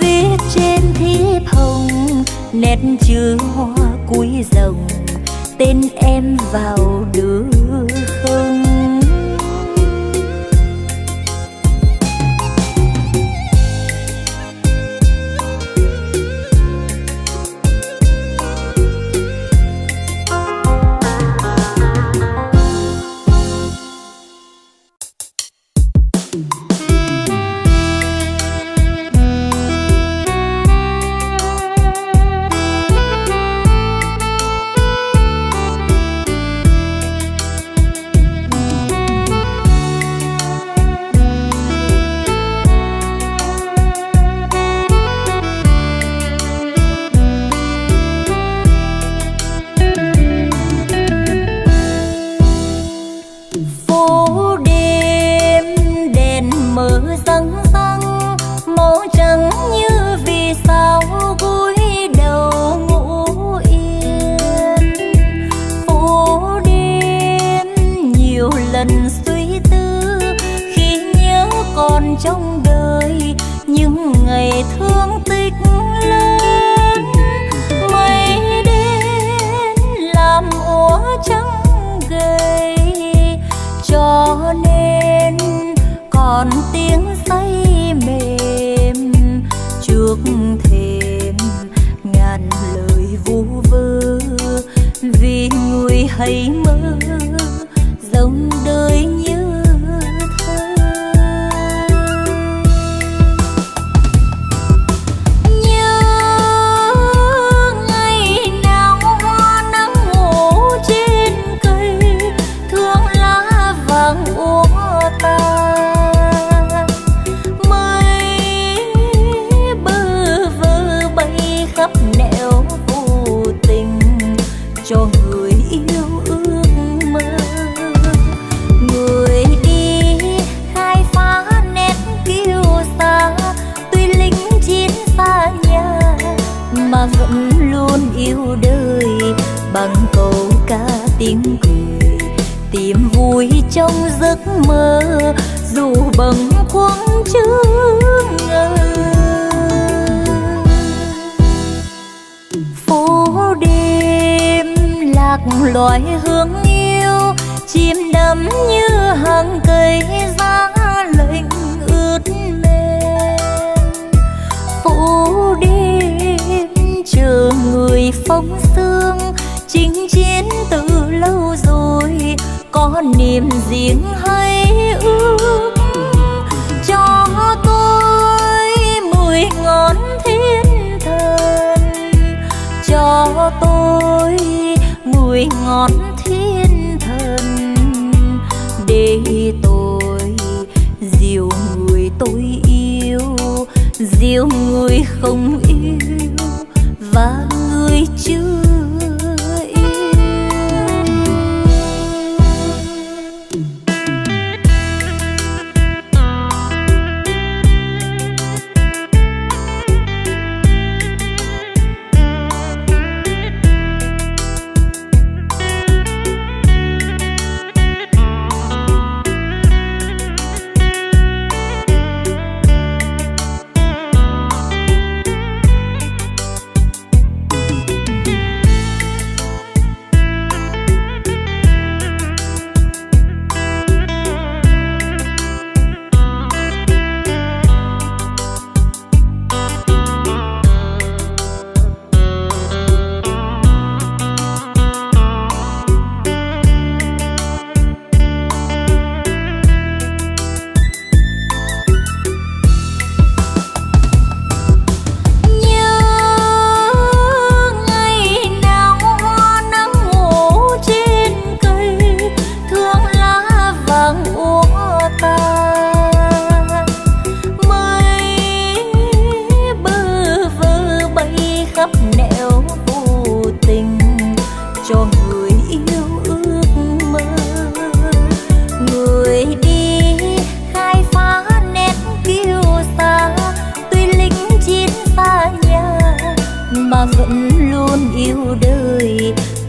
Viết trên thiếp hồng, nét chữ hoa cuối dòng. Tên em vào được không? hay mơ dòng đời như thơ. Nhớ ngày nào hoa nắng ngủ trên cây, thương lá vàng úa tàn. Mây bơ vơ bay khắp nẻo vô tình cho người yêu ước mơ. Người đi khai phá nét kiêu sa, tuy lính chiến xa nhà mà vẫn luôn yêu đời. Bằng câu ca tiếng cười tìm vui trong giấc mơ, dù bâng khuâng chướng ngờ. Phố đêm lạc loài hương yêu, chìm đắm như hàng cây giá lạnh ướt mềm. Phố đêm chờ người phóng sương, chinh chiến từ lâu rồi, có niềm riêng hay ước. Cho tôi 10 ngón thiên thần, cho tôi 10 ngón thiên thần, để tôi dìu người tôi yêu, dìu người không yêu và người chưa yêu.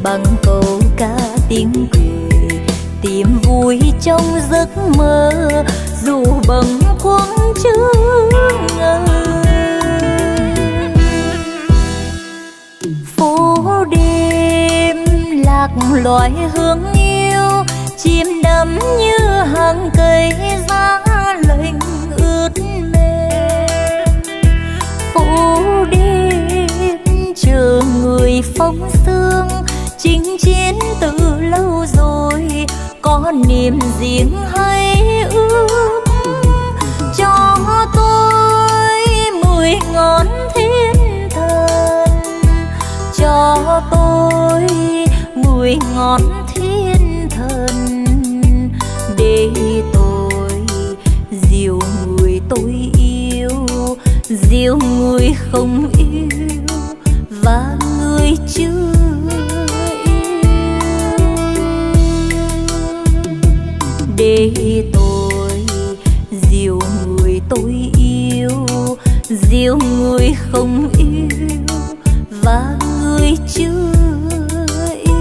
Bằng câu ca tiếng cười tìm vui trong giấc mơ, dù bâng khuâng chướng ngờ. Phố đêm lạc loài hương yêu, chìm đắm như hàng cây giá lạnh ướt mềm. Phố đêm chờ người phóng sương, chinh chiến từ lâu rồi, có niềm riêng hay ước. Cho tôi 10 ngón thiên thần, cho tôi 10 ngón thiên thần, để tôi dìu người tôi yêu, dìu người không yêu và người chưa. Để tôi dìu người tôi yêu, dìu người không yêu và người chưa yêu.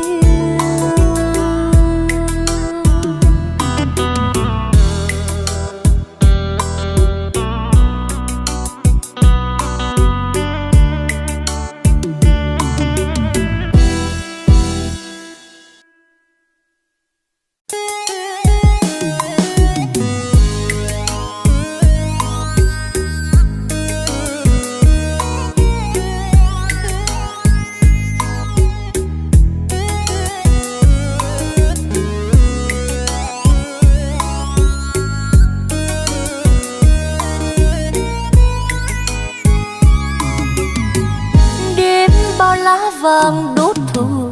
vang đốt thu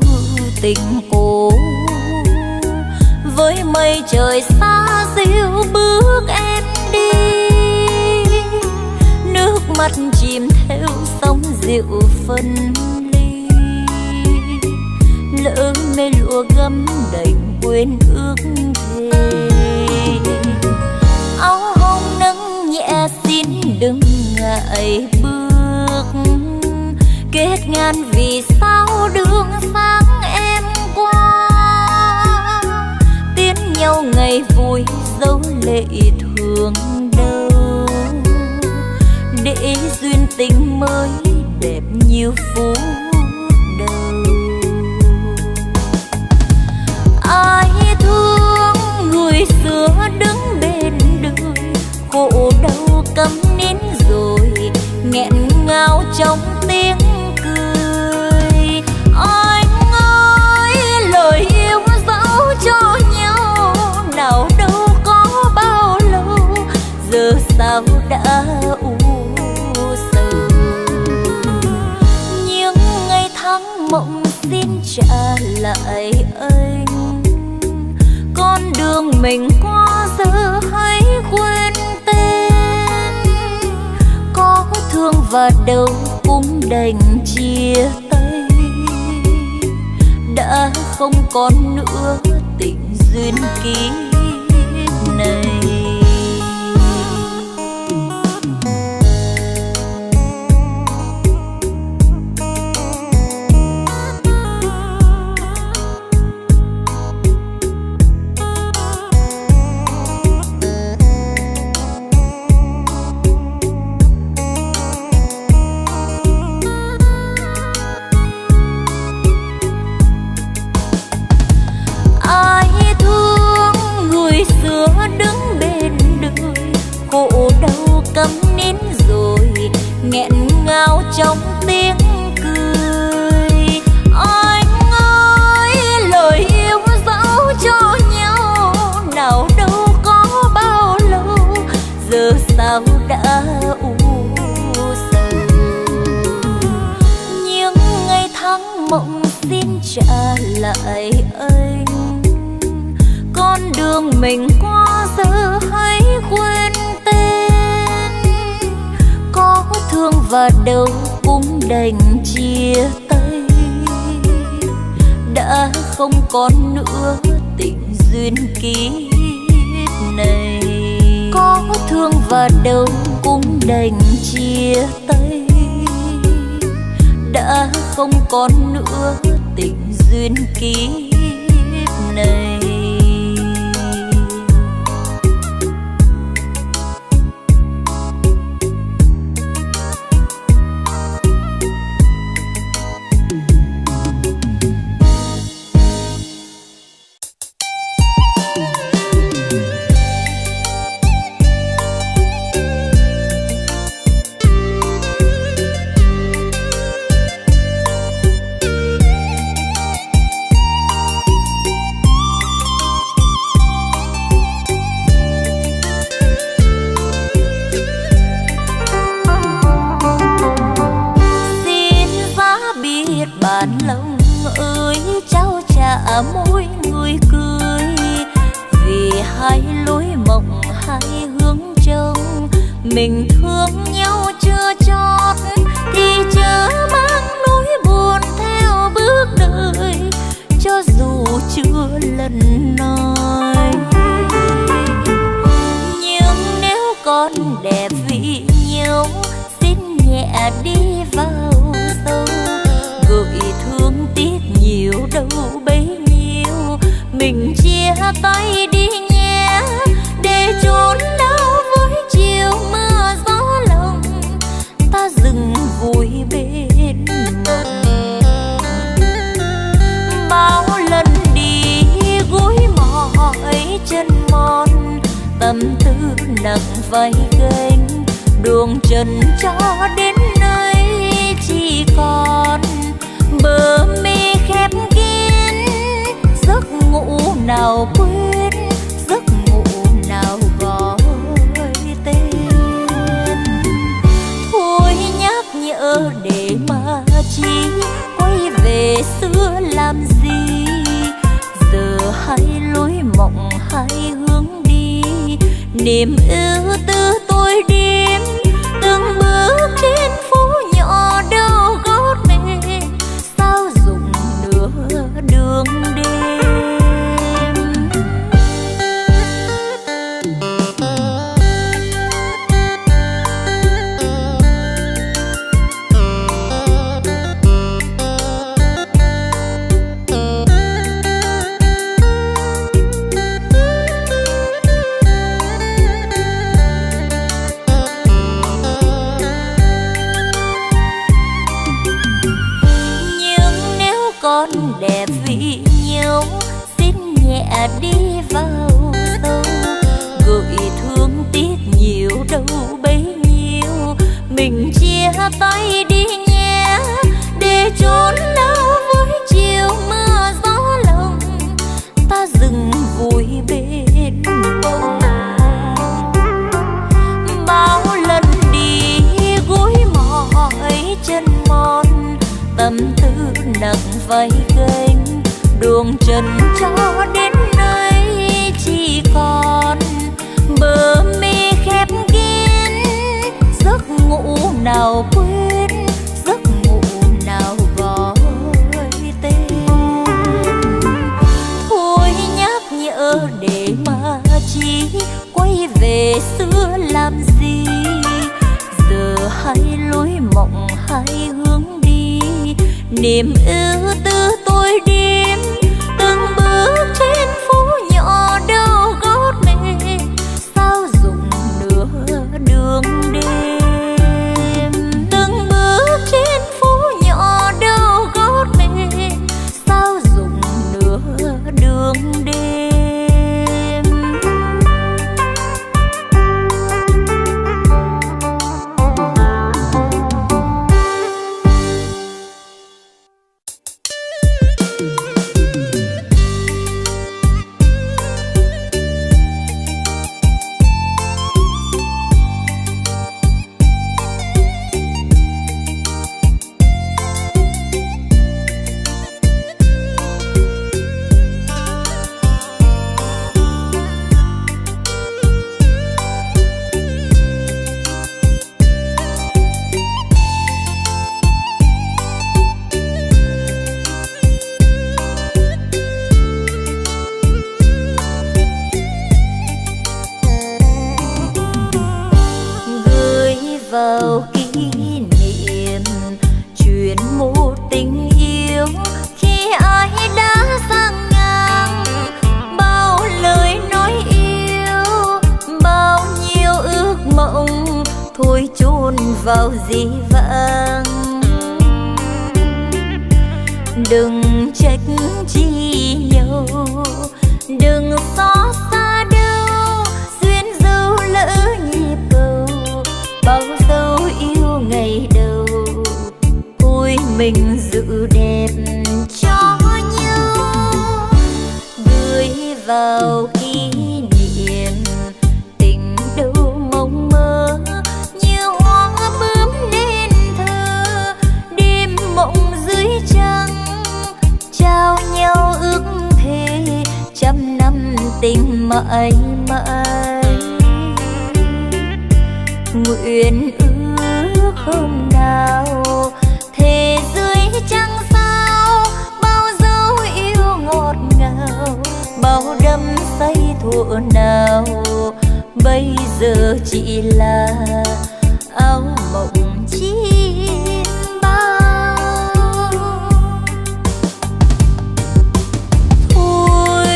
tình cũ. Với mây trời xa dịu bước em đi, nước mắt chìm theo sóng dịu phân ly. Lỡ mê lụa gấm đành quên ước thề, áo hồng nâng nhẹ xin đừng ngại bước. Kết ngàn vì sao đường sáng em qua, tiến nhau ngày vui dấu lệ thương đâu. Để duyên tình mới đẹp như phút đầu. Ai thương người xưa đứng bên đời, khổ đau câm nín rồi nghẹn ngào trong tiếng cười. Anh ơi lời yêu dẫu cho nhau nào đâu có bao lâu, giờ sao đã u sầu. Những ngày tháng mộng xin trả lại anh, con đường mình qua giờ hãy quên tên. Có thương và đâu cũng đành chia tay, đã không còn nữa tình duyên kiếp này. Trong tiếng cười. Anh ơi lời yêu dẫu cho nhau nào đâu có bao lâu, giờ sao đã u sầu. Những ngày tháng mộng xin trả lại anh, con đường mình qua giờ hãy quên tên. Có thương và đâu cũng đành chia tay, đã không còn nữa tình duyên kiếp này. Có thương và đâu cũng đành chia tay, đã không còn nữa tình duyên kiếp này. Bản lòng ơi trao trả mỗi người cười, vì hai lối mộng hai hướng trông. Mình thương nhau chưa chót thì chớ mang nỗi buồn theo bước đời, cho dù chưa lần nói. Nhưng nếu còn đẹp vì nhau, xin nhẹ đi vào sâu. Gợi thương tiếc nhiều đâu bấy nhiêu, mình chia tay đi nhé, để trốn đau với chiều mưa gió lòng. Ta dừng vui bên mộng, bao lần đi gối mỏi chân mòn, tâm tư nặng vai gánh. Đường trần cho đến nơi chỉ còn bờ mi khép kín, giấc ngủ nào quên, giấc ngủ nào gọi tên. Thôi nhắc nhở để mà chi quay về làm gì, giờ hay lối mộng hay hướng đi. Niềm ưu tư tôi đêm từng bước trên phố nhỏ đâu gót mẹ, sao dùng nửa đường đêm. Con đẹp vì nhau xin nhẹ đi vào sâu, gợi thương tiếc nhiều đâu bấy nhiêu. Mình chia tay đi nhé để trốn đau với chiều mưa gió lòng, ta dừng vui bên mộng. Bao lần đi gối mỏi chân mòn, tâm tư nặng vai gánh, đường trần cho đến nơi chỉ còn bờ mi khép kín. Giấc ngủ nào quên, giấc ngủ nào gọi tên. Thôi nhắc nhở để mà chi, quay về xưa làm gì, giờ hay lối mộng hay hướng đi. Niềm ưu tư tôi đêm từng bước trên phố nhỏ đâu gót mẹ, sao dùng nửa đường đêm. Từng bước trên phố nhỏ đâu gót mẹ, sao dùng nửa đường đêm. Vào kỷ niệm chuyện một tình yêu khi ai đã sang ngang. Bao lời nói yêu, bao nhiêu ước mộng thôi chôn vào dĩ vãng. Đừng trách chi nhau, đừng xót xa đâu, duyên dâu lỡ nhịp cầu. Bao dấu yêu ngày đầu, thôi mình giữ đẹp cho nhau. Gửi vào kỷ niệm tình đâu mộng mơ, như hoa bướm nên thơ. Đêm mộng dưới trăng, trao nhau ước thề trăm năm tình mãi mãi. Nguyện ước hôm nào thề dưới trăng sao, bao dấu yêu ngọt ngào, bao đắm say thuở nào. Bây giờ chỉ là áo mộng chiêm bao. Thôi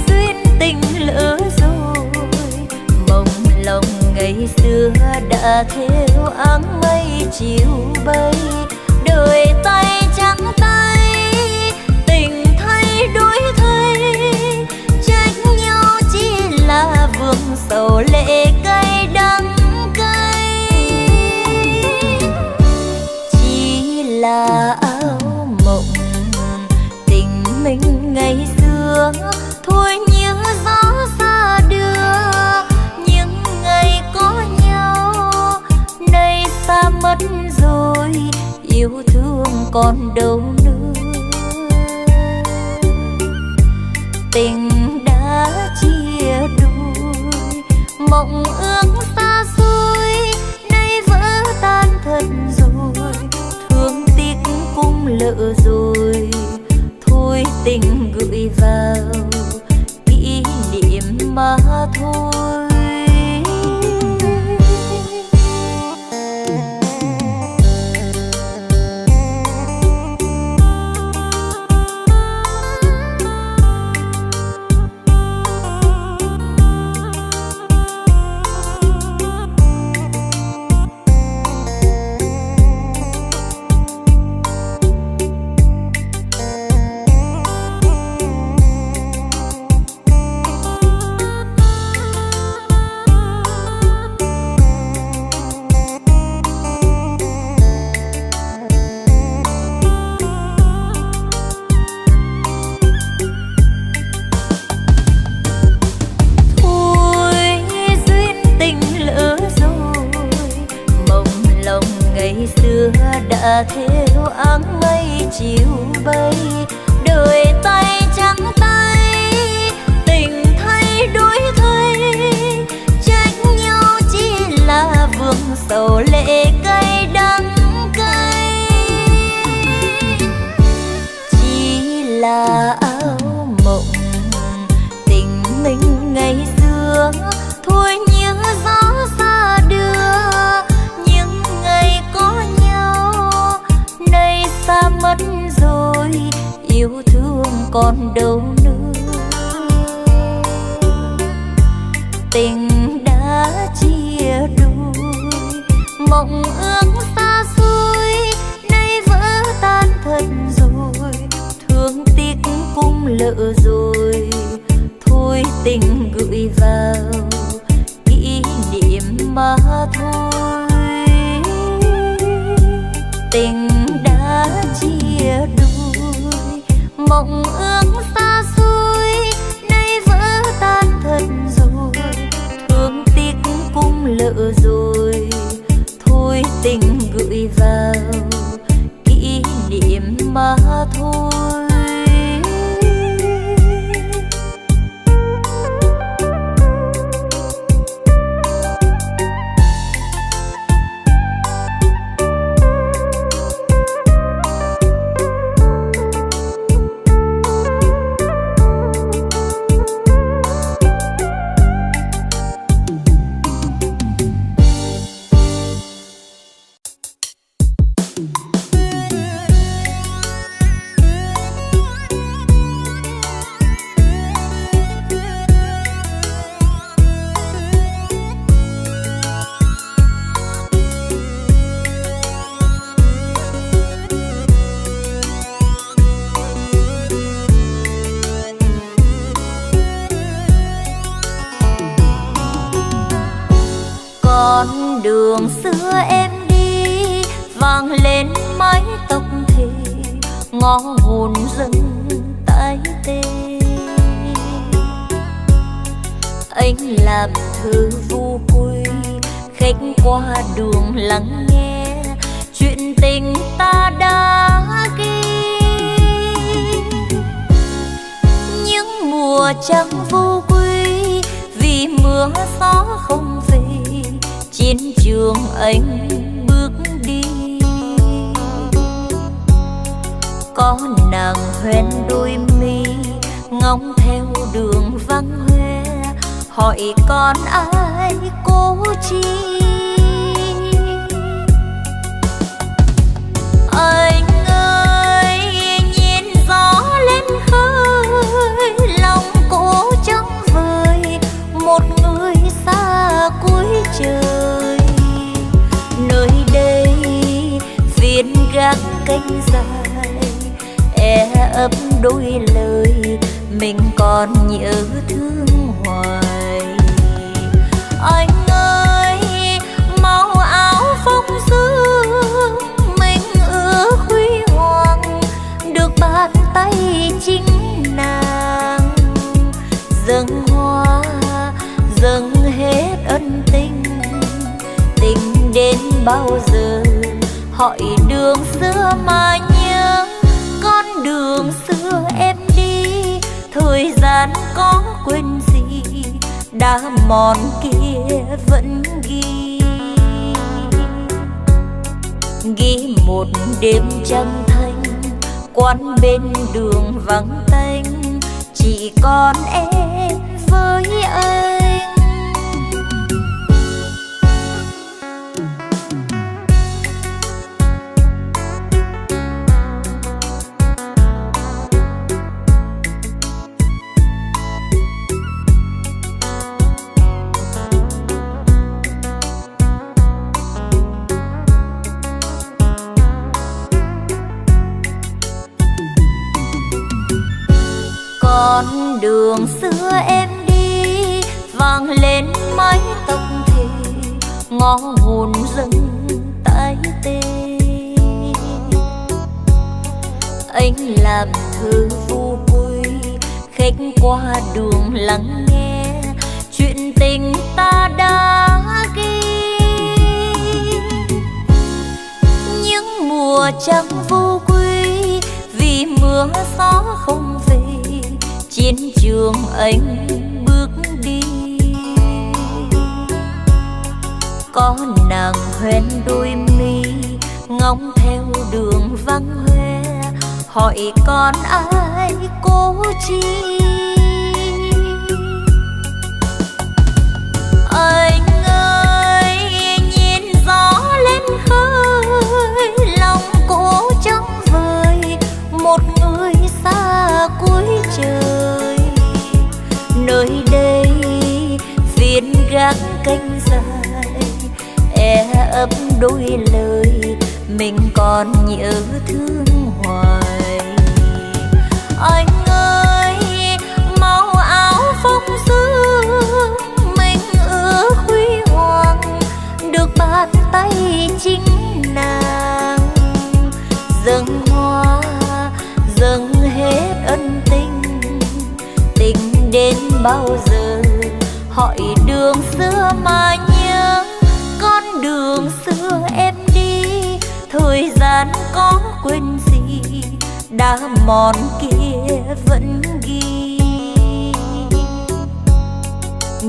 duyên tình lỡ rồi, mộng lòng ngày xưa đã theo áng mây chiều bay. Đời tay trắng tay, tình thay đổi thay, trách nhau chỉ là vương sầu lệ cay đắng cay. Chỉ là áo mộng tình mình ngày xưa, thôi như gió xa đưa. Những ngày có nhau nay xa mất rồi, yêu thương còn đâu nữa. lỡ rồi, thôi tình gửi vào kỷ niệm mà thôi. Đã theo áng mây chiều bay, đời tay trắng tay, tình thay đổi thay, trách nhau chỉ là vương sầu lệ cay đắng cay, chỉ là áo mộng tình mình ngày xưa, thôi nhớ gió xa đưa những ngày có nay xa mất rồi, yêu thương còn đâu nữa. Tình đã chia đôi, mộng ước xa xôi, nay vỡ tan thật rồi, thương tiếc cũng lỡ rồi, thôi tình gửi vào kỷ niệm mà thôi. Tình đã chia đôi, mộng ước xa xôi, nay vỡ tan thật rồi, thương tiếc cũng lỡ rồi, thôi tình gửi vào kỷ niệm mà thôi. Đường xưa em đi vang lên mái tóc thề, ngõ hồn dần tái tê. Anh làm thơ vu quy, khách qua đường lắng nghe chuyện tình ta đã ghi. Những mùa trăng vô quy vì mưa gió không về, chiến trường anh bước đi. Có nàng hoen đôi mi ngóng theo đường vắng hoe, hỏi con ai cố chi. Anh ơi nhìn gió lên khơi, lòng cô trống vời một người xa cuối trời. Nơi đây viên gác cánh dài, ấp đôi lời mình còn nhớ thương hoài. Anh ơi màu áo phong dương mình ưa huy hoàng, được bàn tay chính nàng dâng hoa dâng hết ân tình. Tình đến bao giờ hỏi đường xưa mà nhớ, con đường xưa em đi thời gian có quên gì, đã mòn kia vẫn ghi. Ghi một đêm trăng thanh quán bên đường vắng tênh, chỉ còn em với anh. Con đường xưa em đi vang lên mái tóc thì ngõ hồn dâng tái tê. Anh làm thơ vô quy, khách qua đường lắng nghe chuyện tình ta đã ghi. Những mùa trăng vô quy vì mưa gió không về, chiến trường anh bước đi. Có nàng hoen đôi mi ngóng theo đường vắng hoe, hỏi con ai cố chi. Anh ơi nhìn gió lên khơi, lòng cô trắng vời một người xa cuối trời. Nơi đây phiên gác canh dài, ấp đôi lời mình còn nhớ thương hoài. Anh ơi màu áo phong sương mình ước huy hoàng, được bàn tay chính nàng dâng hoa dâng hết ân tình. Tình đến bao giờ hỏi đường xưa mà nhớ, con đường xưa em đi thời gian có quên gì, đã mòn kia vẫn ghi.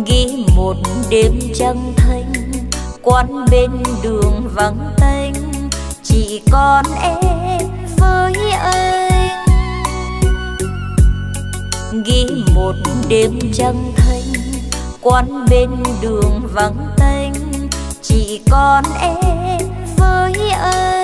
Ghi một đêm trăng thanh, quán bên đường vắng tênh, chỉ còn em với anh. Ghi một đêm trăng thanh, quán bên đường vắng tênh, chỉ còn em với anh.